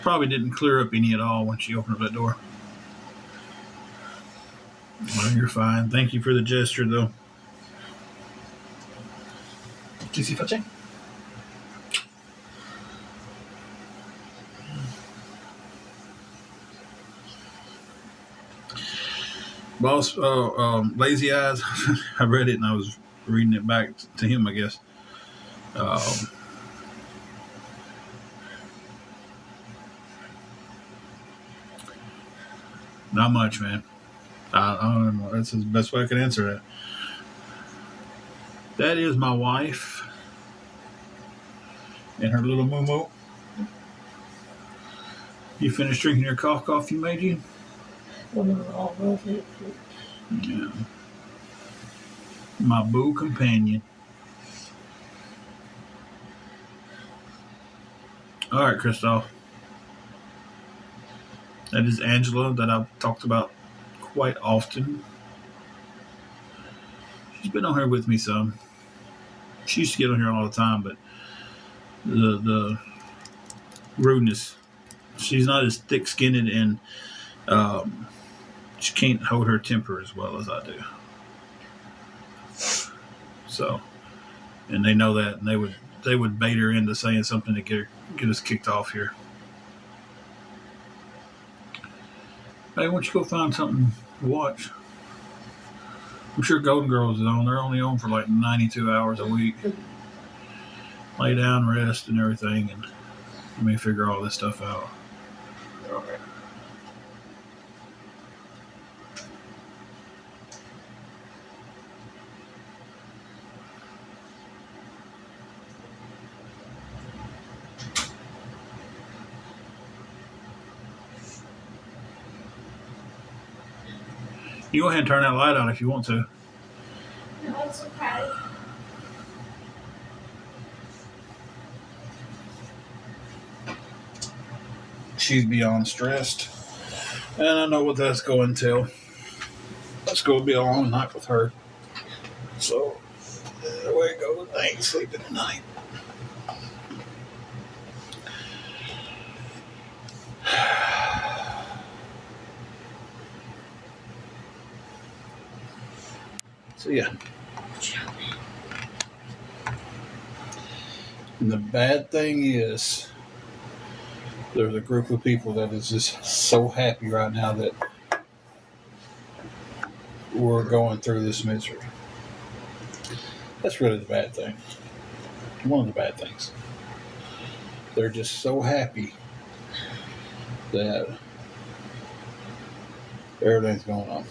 Probably didn't clear up any at all when she opened up that door. Well, you're fine. Thank you for the gesture, though. Chi si faccia? Boss, Lazy Eyes. I read it and I was reading it back to him, I guess. Not much, man. I don't know. That's the best way I can answer that. That is my wife and her little moo. You finished drinking your coffee, Meiji? Yeah. My boo companion. All right, Christoph. That is Angela that I've talked about quite often. She's been on here with me some. She used to get on here all the time, but the rudeness. She's not as thick-skinned and she can't hold her temper as well as I do. So, and they know that, and they would bait her into saying something to get us kicked off here. Hey, why don't you go find something to watch? I'm sure Golden Girls is on. They're only on for like 92 hours a week. Lay down, rest, and everything, and let me figure all this stuff out. Okay. You go ahead and turn that light on if you want to. No, it's okay. She's beyond stressed, and I know what that's going to. That's going to be a long night with her. So, there we go. I ain't sleeping tonight. So yeah. And the bad thing is, there's a group of people that is just so happy right now that we're going through this misery. That's really the bad thing. One of the bad things. They're just so happy that everything's going on.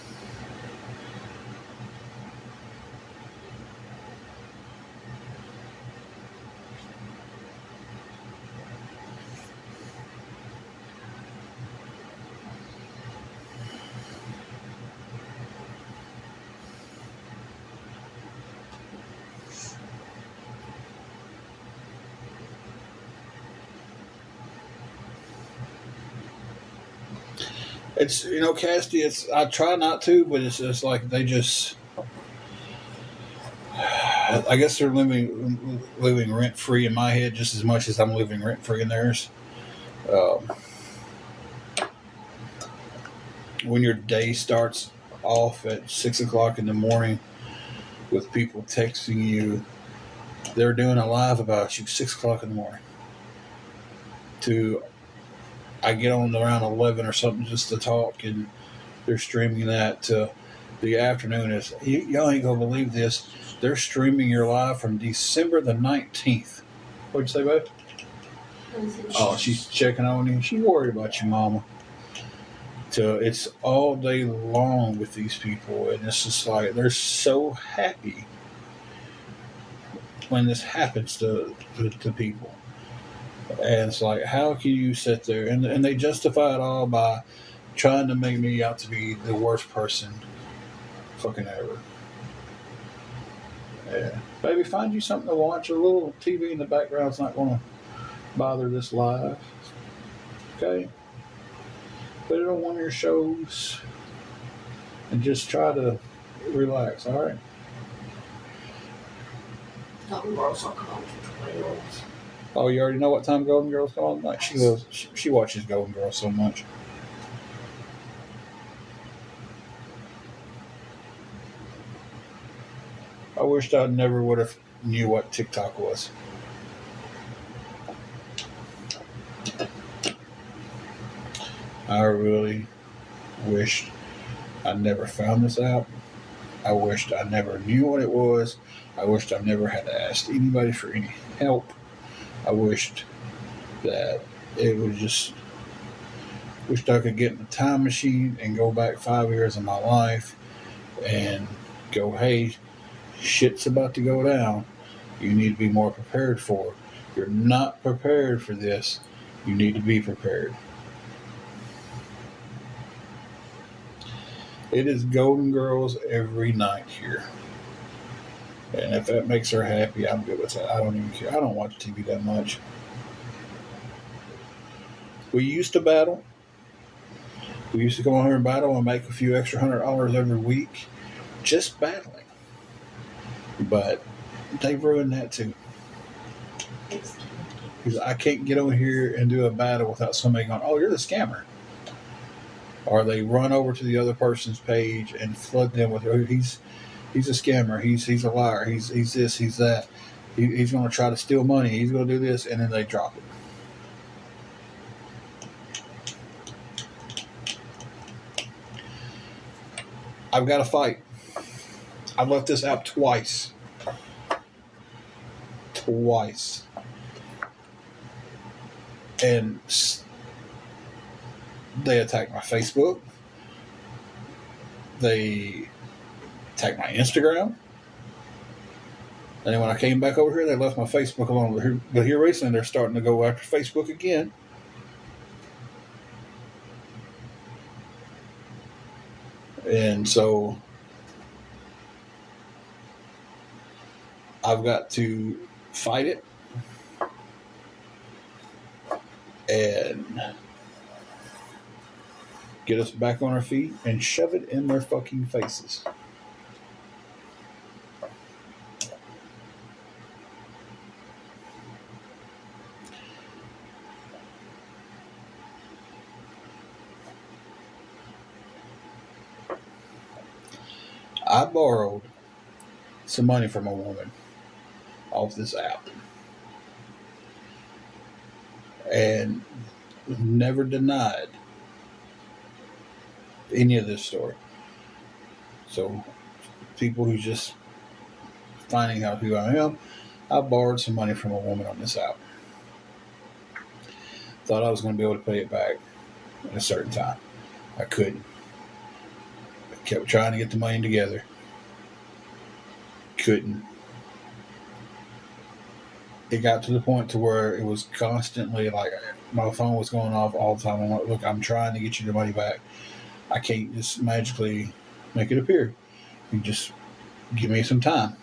It's, Casty, I try not to, but it's just like they just, I guess they're living rent free in my head just as much as I'm living rent free in theirs. When your day starts off at 6:00 in the morning with people texting you, they're doing a live about you 6:00 in the morning. I get on around 11 or something just to talk, and they're streaming that to the afternoon. Y'all ain't gonna believe this. They're streaming your live from December the 19th. What'd you say, babe? Oh, she's checking on you. She's worried about you, mama. So it's all day long with these people, and it's just like they're so happy when this happens to people. And it's like, how can you sit there? And they justify it all by trying to make me out to be the worst person fucking ever. Yeah. Baby, find you something to watch. A little TV in the background's not going to bother this live. Okay? Put it on one of your shows and just try to relax, all right? Golden Girls will come on for 12. Oh, you already know what time Golden Girls come on tonight? She watches Golden Girls so much. I wished I never would have knew what TikTok was. I really wished I never found this out. I wished I never knew what it was. I wished I never had to ask anybody for any help. I wished that it was just, wished I could get in a time machine and go back 5 years of my life and go, hey, shit's about to go down. You need to be more prepared for it. You're not prepared for this. You need to be prepared. It is Golden Girls every night here. And if that makes her happy, I'm good with that. I don't even care. I don't watch TV that much. We used to battle. We used to come on here and battle and make a few extra $100 every week just battling. But they ruined that too. Because I can't get over here and do a battle without somebody going, oh, you're the scammer. Or they run over to the other person's page and flood them with, oh, he's a scammer, he's a liar, he's this, he's that, he's going to try to steal money, he's going to do this, and then they drop it. I've got to fight. I've left this app twice. And they attacked my Facebook. They attacked my Instagram. And then when I came back over here, they left my Facebook alone. But here recently, they're starting to go after Facebook again. And so I've got to fight it and get us back on our feet and shove it in their fucking faces. I borrowed some money from a woman off this app, and never denied any of this story. So people who just finding out who I am, I borrowed some money from a woman on this app. Thought I was going to be able to pay it back at a certain time. I couldn't. I kept trying to get the money together. Couldn't. It got to the point to where it was constantly like my phone was going off all the time. I'm like, look, I'm trying to get you the money back. I can't just magically make it appear. You just give me some time.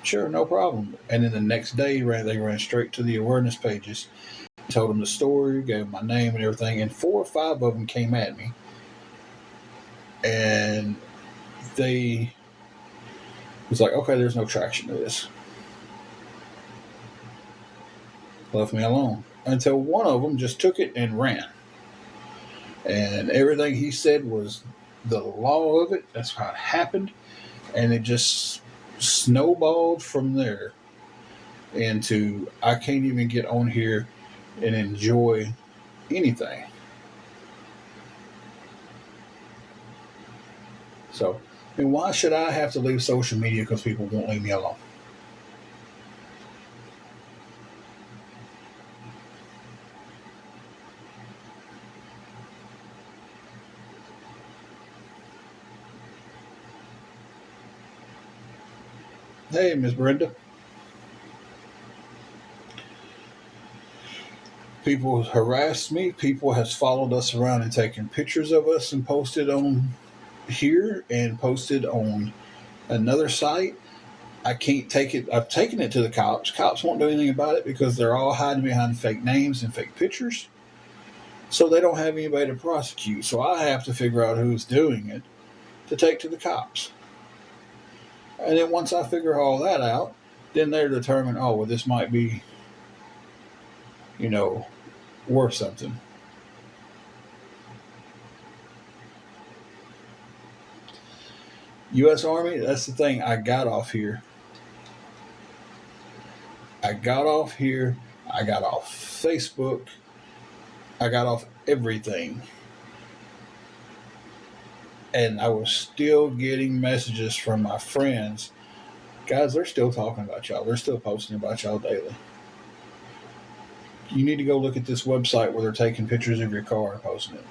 Sure, no problem. And then the next day, they ran straight to the awareness pages, told them the story, gave them my name and everything, and 4 or 5 of them came at me. And they was like, okay, there's no traction to this. Left me alone. Until one of them just took it and ran. And everything he said was the law of it. That's how it happened. And it just snowballed from there into I can't even get on here and enjoy anything. So, and why should I have to leave social media because people won't leave me alone? Hey, Miss Brenda. People harassed me. People has followed us around and taken pictures of us and posted on here and posted on another site. I can't take it. I've taken it to the cops. Cops won't do anything about it because they're all hiding behind fake names and fake pictures. So they don't have anybody to prosecute. So I have to figure out who's doing it to take to the cops. And then once I figure all that out, then they're determined, oh, well, this might be, worth something. U.S. Army, that's the thing. I got off here. I got off Facebook. I got off everything. And I was still getting messages from my friends. Guys, they're still talking about y'all. They're still posting about y'all daily. You need to go look at this website where they're taking pictures of your car and posting it.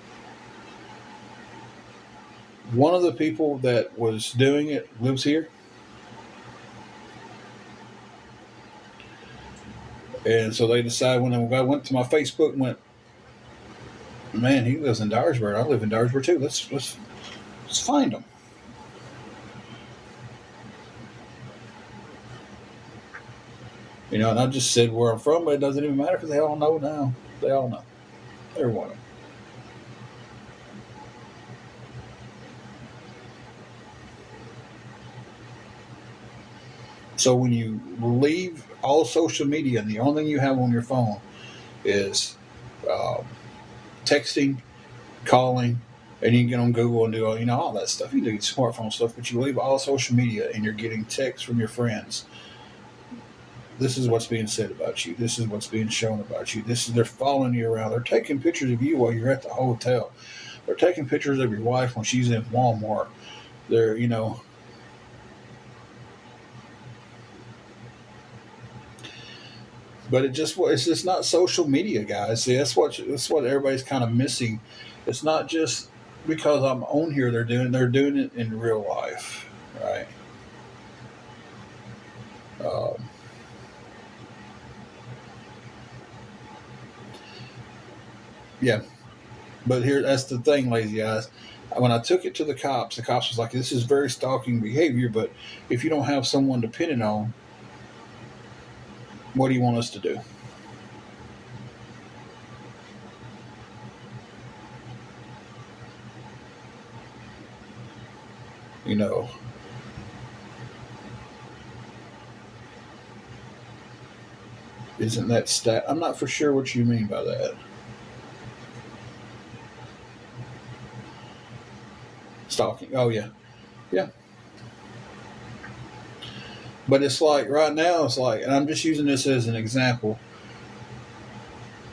One of the people that was doing it lives here. And so they decided when I went to my Facebook and went, man, he lives in Dyersburg. I live in Dyersburg too. Let's find him. And I just said where I'm from, but it doesn't even matter because they all know now. They all know. Everyone. So when you leave all social media and the only thing you have on your phone is texting, calling, and you can get on Google and do all that stuff. You do smartphone stuff, but you leave all social media and you're getting texts from your friends. This is what's being said about you. This is what's being shown about you. They're following you around. They're taking pictures of you while you're at the hotel. They're taking pictures of your wife when she's in Walmart. They're, but it's just not social media, guys. See, that's what everybody's kind of missing. It's not just because I'm on here. They're doing it in real life, right? Yeah, but that's the thing, lazy guys. When I took it to the cops was like, "This is very stalking behavior." But if you don't have someone to pin it on, what do you want us to do? Isn't that stat? I'm not for sure what you mean by that. Stalking. Oh, yeah. Yeah. But it's like right now, it's like, and I'm just using this as an example.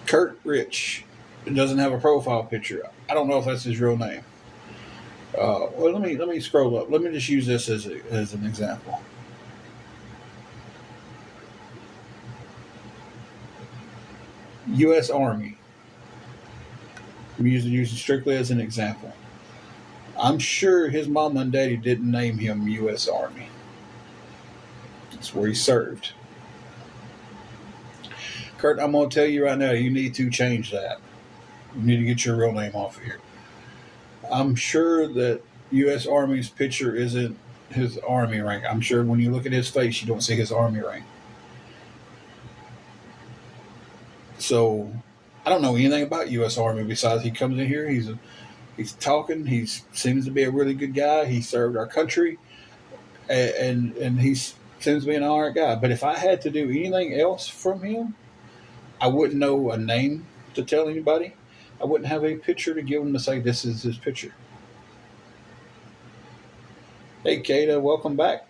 Kurt Rich doesn't have a profile picture. I don't know if that's his real name. Well, let me scroll up. Let me just use this as an example. U.S. Army. I'm using it strictly as an example. I'm sure his mama and daddy didn't name him U.S. Army. That's where he served. Kurt, I'm going to tell you right now, you need to change that. You need to get your real name off of here. I'm sure that U.S. Army's picture isn't his Army rank. I'm sure when you look at his face, you don't see his Army rank. So, I don't know anything about U.S. Army besides he comes in here, he's talking, he seems to be a really good guy, he served our country, and he seems to be an alright guy. But if I had to do anything else from him, I wouldn't know a name to tell anybody. I wouldn't have a picture to give him to say this is his picture. Hey, Kata, welcome back.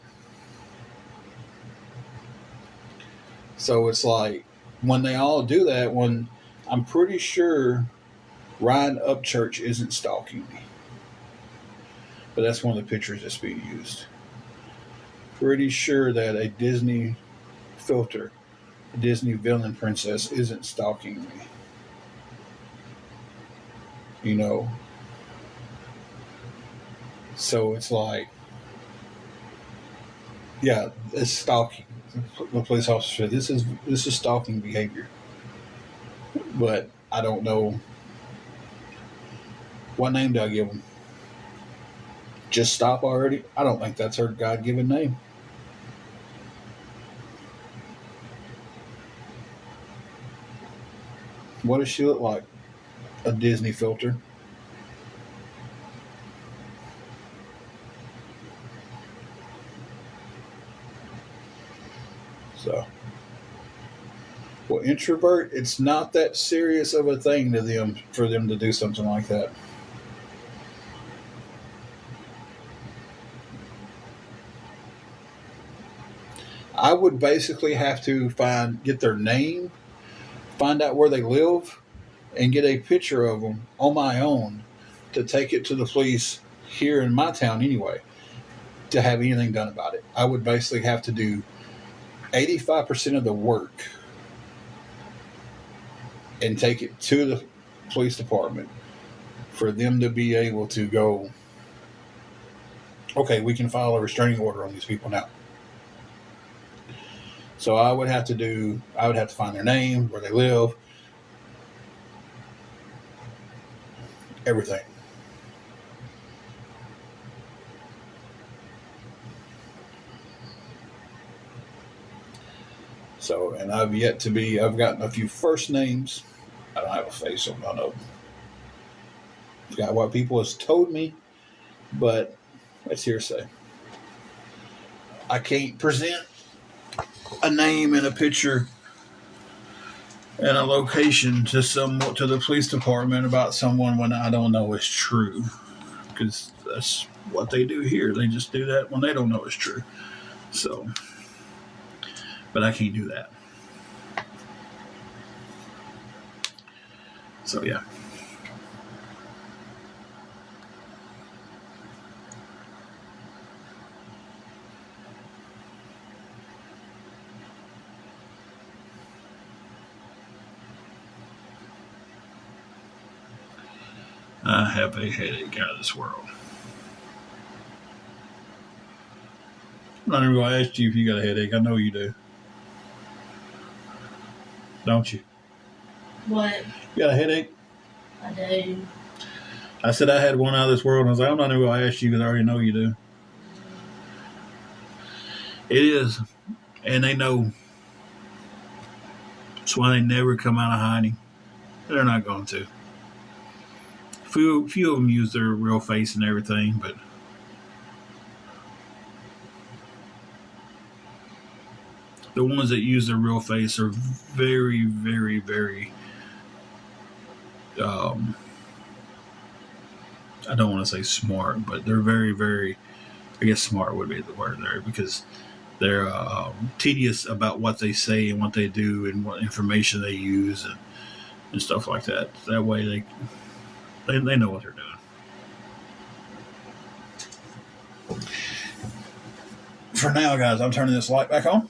So it's like when they all do that, when I'm pretty sure Ryan Upchurch isn't stalking me. But that's one of the pictures that's being used. Pretty sure that a Disney filter, a Disney villain princess, isn't stalking me. You know? So it's like, yeah, it's stalking. The police officer said, this is stalking behavior. But I don't know. What name do I give him? Just stop already? I don't think that's her God-given name. What does she look like? A Disney filter. So, well, introvert, it's not that serious of a thing to them for them to do something like that. I would basically have to get their name, find out where they live, and get a picture of them on my own to take it to the police here in my town anyway, to have anything done about it. I would basically have to do 85% of the work and take it to the police department for them to be able to go, okay, we can file a restraining order on these people now. So I would have to find their name, where they live, everything. So, and I've gotten a few first names. I don't have a face on none of them. I've got what people has told me, but that's hearsay. I can't present a name and a picture and a location to the police department about someone when I don't know it's true, because that's what they do here. They just do that when they don't know it's true. So, but I can't do that. So yeah. I have a headache out of this world. I'm not even going to ask you if you got a headache. I know you do. Don't you? What? You got a headache? I do. I said I had one out of this world, and I was like, I'm not even going to ask you because I already know you do. It is. And they know. That's why they never come out of hiding. They're not going to. Few of them use their real face and everything, but the ones that use their real face are very, very, very, I don't want to say smart, but they're very, very, I guess smart would be the word there, because they're tedious about what they say and what they do and what information they use and stuff like that. That way they know what they're doing. For now, guys, I'm turning this light back on,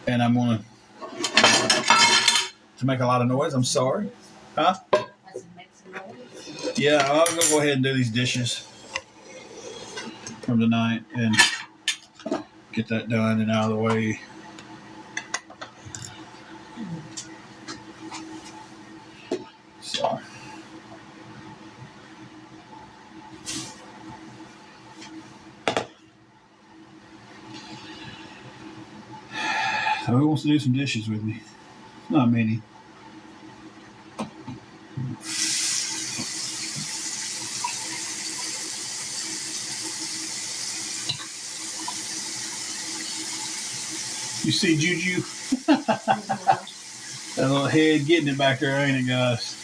and I'm going to make a lot of noise. I'm sorry. Huh? Yeah, I'm going to go ahead and do these dishes from tonight and get that done and out of the way. So. So who wants to do some dishes with me? Not many. You see Juju? That little head getting it back there, ain't it, guys?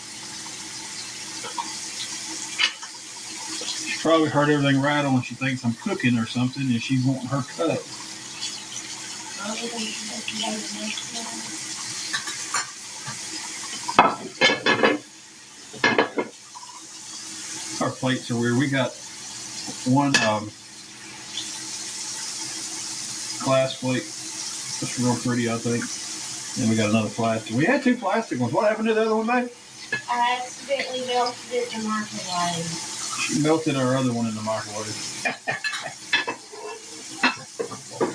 She probably heard everything rattle and she thinks I'm cooking or something and she's wanting her cup. Our plates are weird. We got one glass plate. That's real pretty, I think. And we got another plastic. We had 2 plastic ones. What happened to the other one, babe? I accidentally melted it in the microwave. She melted our other one in the microwave.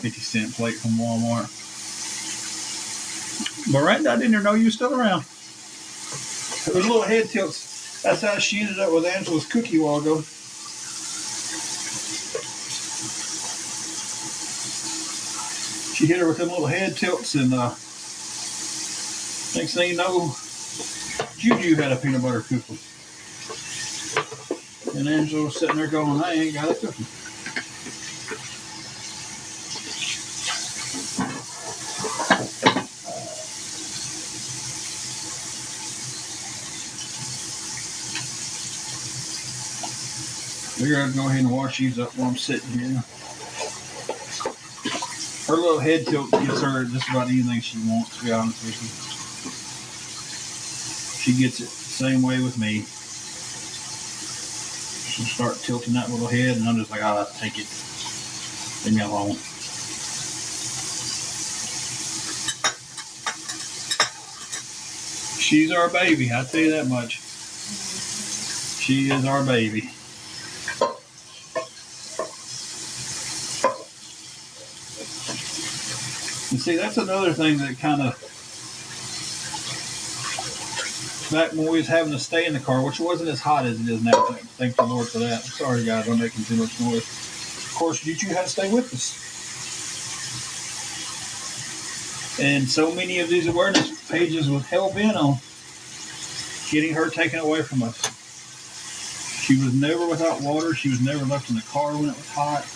50-cent plate from Walmart. Miranda, I didn't know you were still around. It was little head tilts. That's how she ended up with Angela's cookie a while ago. She hit her with them little head tilts, and next thing you know, Juju had a peanut butter cookie. And Angela was sitting there going, I ain't got a cookie. We're going to go ahead and wash these up while I'm sitting here. Her little head tilt gets her just about anything she wants, to be honest with you. She gets it the same way with me. She'll start tilting that little head, and I'm just like, I'll have to take it. Leave me alone. She's our baby, I tell you that much. She is our baby. And see, that's another thing that kind of, back when we was having to stay in the car, which wasn't as hot as it is now, thank the Lord for that. Sorry guys, I'm making too much noise. Of course, you had to stay with us. And so many of these awareness pages was hell-bent on getting her taken away from us. She was never without water. She was never left in the car when it was hot.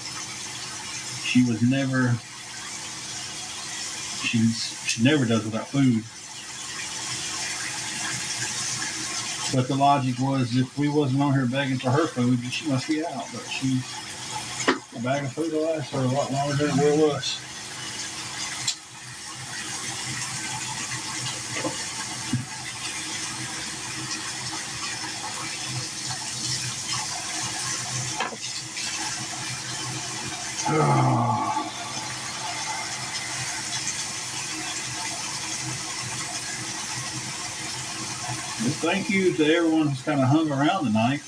She was never... She never does without food. But the logic was, if we wasn't on here begging for her food, then she must be out. But a bag of food will last her a lot longer than it will us. Thank you to everyone who's kind of hung around tonight.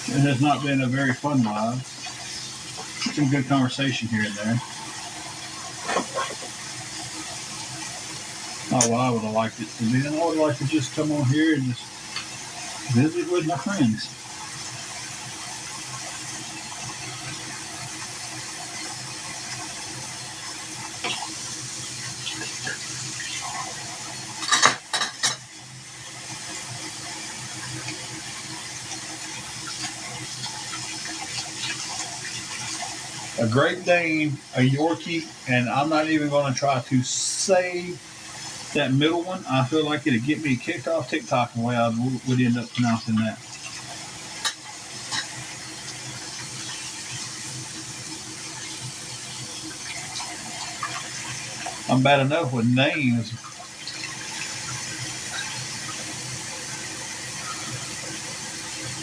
It has not been a very fun live. Some good conversation here and there. Not what I would have liked it to be. I would like to just come on here and just visit with my friends. A Great Dane, a Yorkie, and I'm not even going to try to say that middle one. I feel like it'd get me kicked off TikTok the way I would end up pronouncing that. I'm bad enough with names.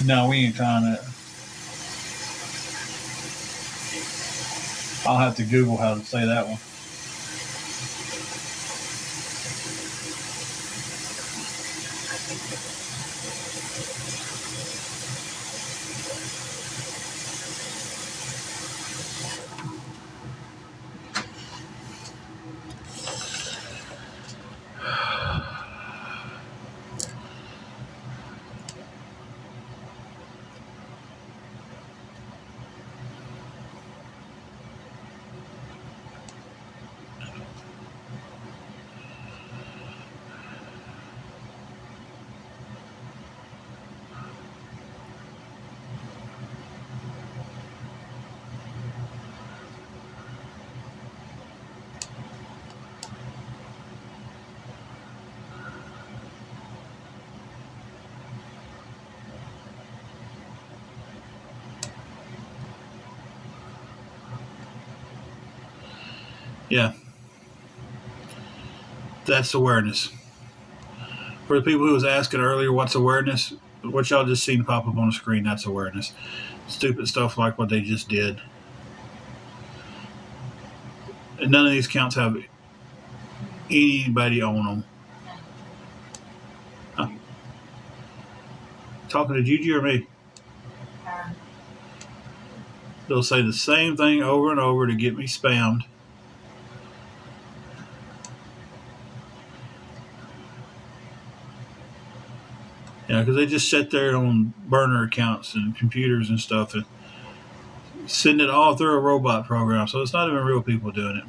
No, we ain't trying that. I'll have to Google how to say that one. Yeah, that's awareness. For the people who was asking earlier, what's awareness? What y'all just seen pop up on the screen, that's awareness. Stupid stuff like what they just did. And none of these counts have anybody on them. Huh? Talking to Gigi or me? They'll say the same thing over and over to get me spammed. Yeah, because they just sit there on burner accounts and computers and stuff and send it all through a robot program. So it's not even real people doing it.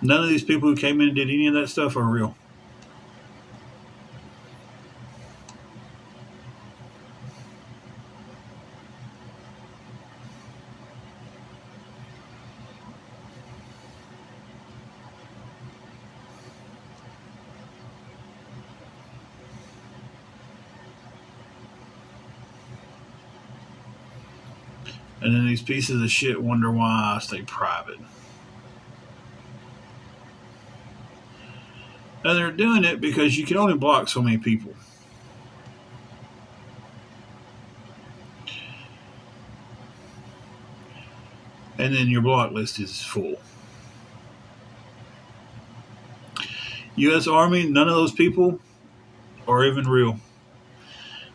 None of these people who came in and did any of that stuff are real. And then these pieces of shit wonder why I stay private. And they're doing it because you can only block so many people. And then your block list is full. U.S. Army, none of those people are even real.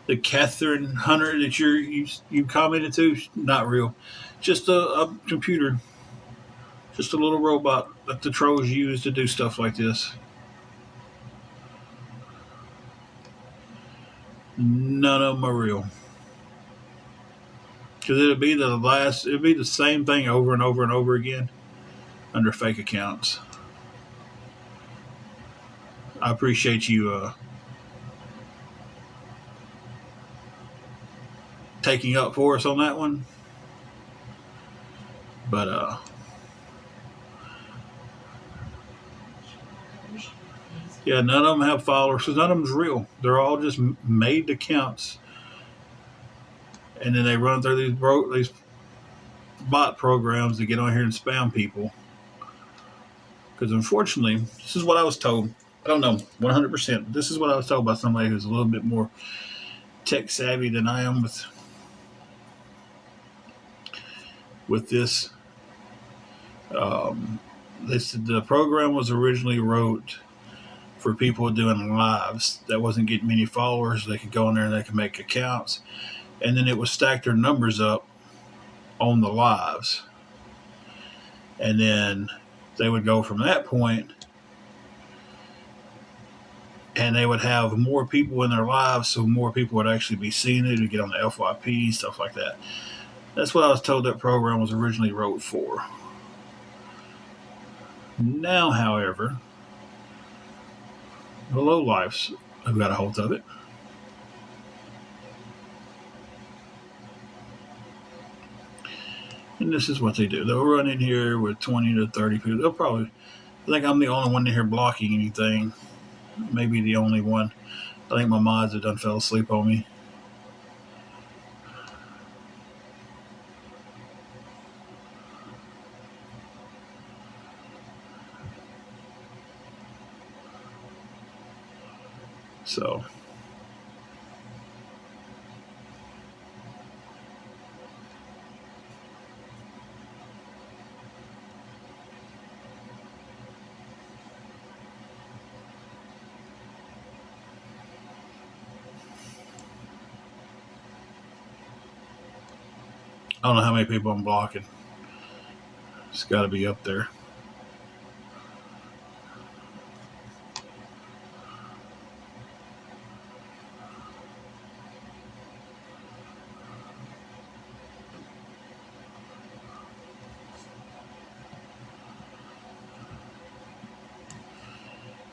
The Catherine Hunter that you commented to, not real. Just a computer. Just a little robot that the trolls use to do stuff like this. None of them are real. Because it'd be the same thing over and over and over again under fake accounts. I appreciate you taking up for us on that one. But yeah, none of them have followers, so none of them's real. They're all just made accounts, and then they run through these bot programs to get on here and spam people. Because unfortunately, this is what I was told. I don't know 100%, but this is what I was told by somebody who's a little bit more tech savvy than I am with this. The program was originally wrote for people doing lives that wasn't getting many followers. They could go in there and they could make accounts, and then it would stack their numbers up on the lives, and then they would go from that point, and they would have more people in their lives, so more people would actually be seeing it to get on the FYP, stuff like that. That's what I was told that program was originally wrote for. Now, however, the lowlifes have got a hold of it. And this is what they do. They'll run in here with 20 to 30 people. They'll probably, I think I'm the only one in here blocking anything. Maybe the only one. I think my mods have done fell asleep on me. So I don't know how many people I'm blocking. It's got to be up there.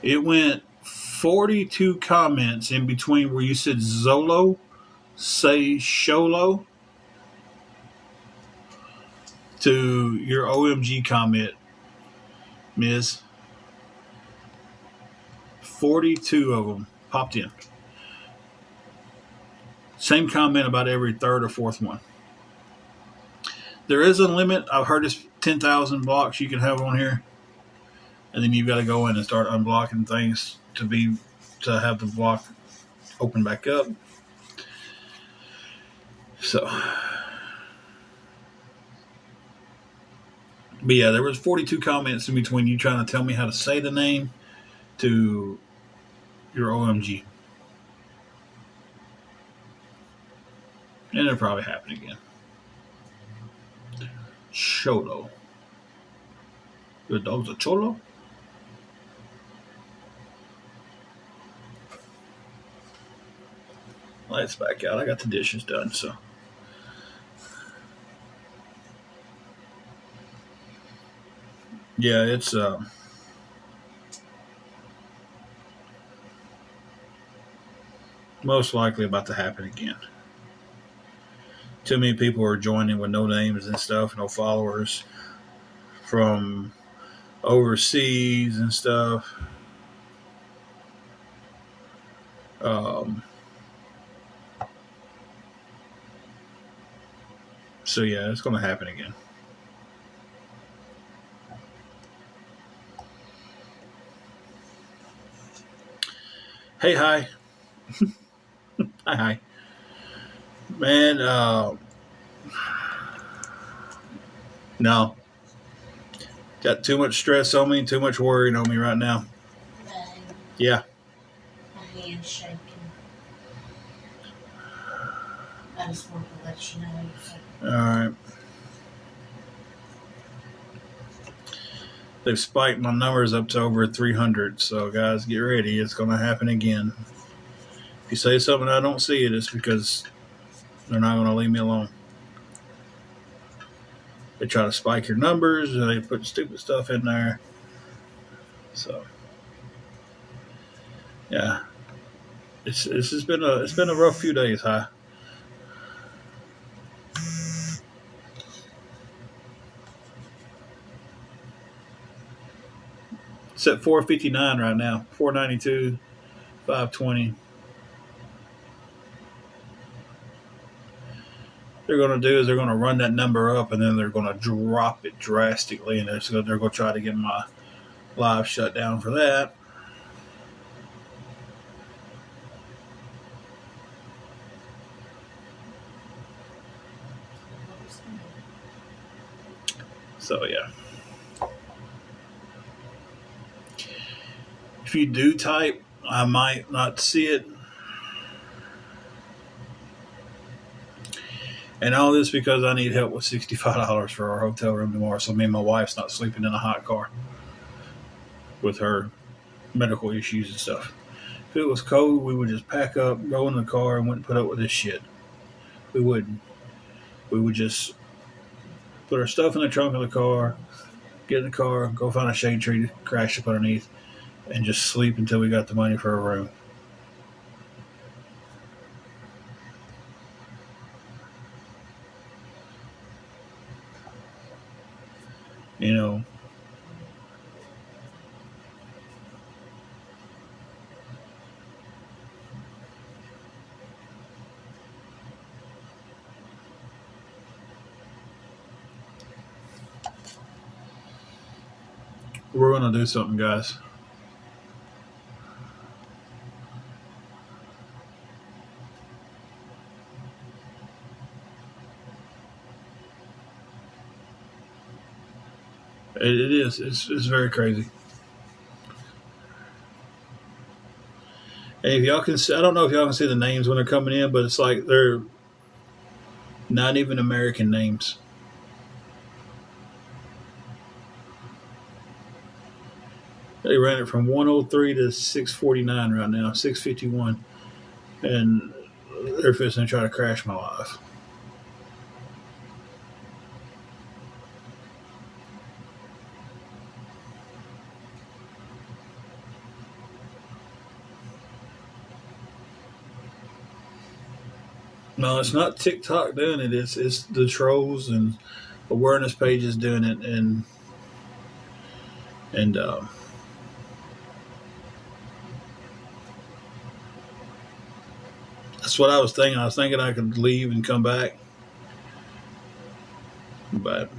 It went 42 comments in between where you said Zolo, say Sholo, to your OMG comment, Ms. 42 of them popped in. Same comment about every third or fourth one. There is a limit. I've heard it's 10,000 blocks you can have on here. And then you've got to go in and start unblocking things to have the block open back up. So, but yeah, there was 42 comments in between you trying to tell me how to say the name to your OMG. And it'll probably happen again. Cholo. Your dog's a cholo? Lights back out. I got the dishes done, so. Yeah, it's most likely about to happen again. Too many people are joining with no names and stuff, no followers from overseas and stuff. So yeah, it's going to happen again. Hey, hi. Hi. Man, no. Got too much stress on me, too much worrying on me right now. Yeah. My hand's shaking. I just want to let you know. So. All right. They've spiked my numbers up to over 300. So, guys, get ready. It's going to happen again. If you say something I don't see it, it's because they're not going to leave me alone. They try to spike your numbers and they put stupid stuff in there. So, yeah. It's been a rough few days, huh? It's at 459 right now. 492, 520. They're going to do is they're going to run that number up and then they're going to drop it drastically, and they're going to try to get my live shut down for that. So yeah, if you do type, I might not see it. And all this because I need help with $65 for our hotel room tomorrow, so me and my wife's not sleeping in a hot car with her medical issues and stuff. If it was cold, we would just pack up, go in the car, and wouldn't put up with this shit. We wouldn't. We would just put our stuff in the trunk of the car, get in the car, go find a shade tree to crash up underneath, and just sleep until we got the money for a room. You know, we're going to do something, guys. It is. It's very crazy. And if y'all can see, I don't know if y'all can see the names when they're coming in, but it's like they're not even American names. They ran it from 103 to 649 right now, 651. And they're fixing to try to crash my life. No, it's not TikTok doing it. It's the trolls and awareness pages doing it, and that's what I was thinking. I was thinking I could leave and come back, but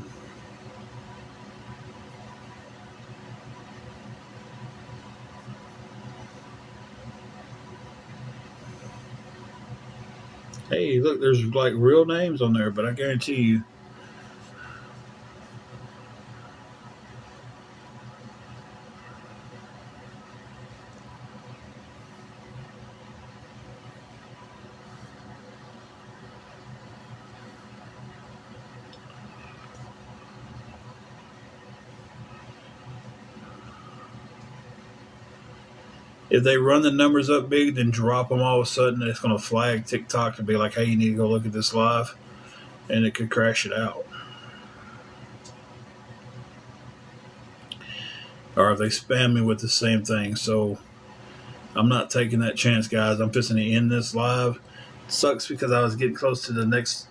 hey, look, there's like real names on there, but I guarantee you. If they run the numbers up big, then drop them all of a sudden, it's going to flag TikTok to be like, hey, you need to go look at this live, and it could crash it out. Or if they spam me with the same thing. So I'm not taking that chance, guys. I'm fixing to end this live. It sucks because I was getting close to the next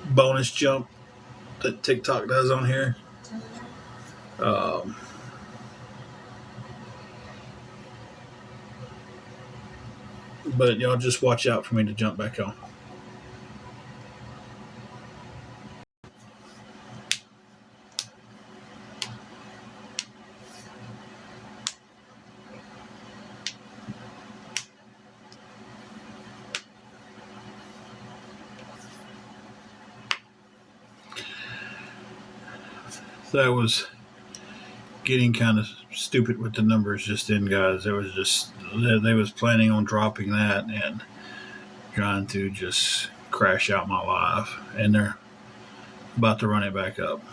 bonus jump that TikTok does on here. But y'all just watch out for me to jump back on. That was getting kind of stupid with the numbers just then, guys. It was just they was planning on dropping that and trying to just crash out my live, and they're about to run it back up.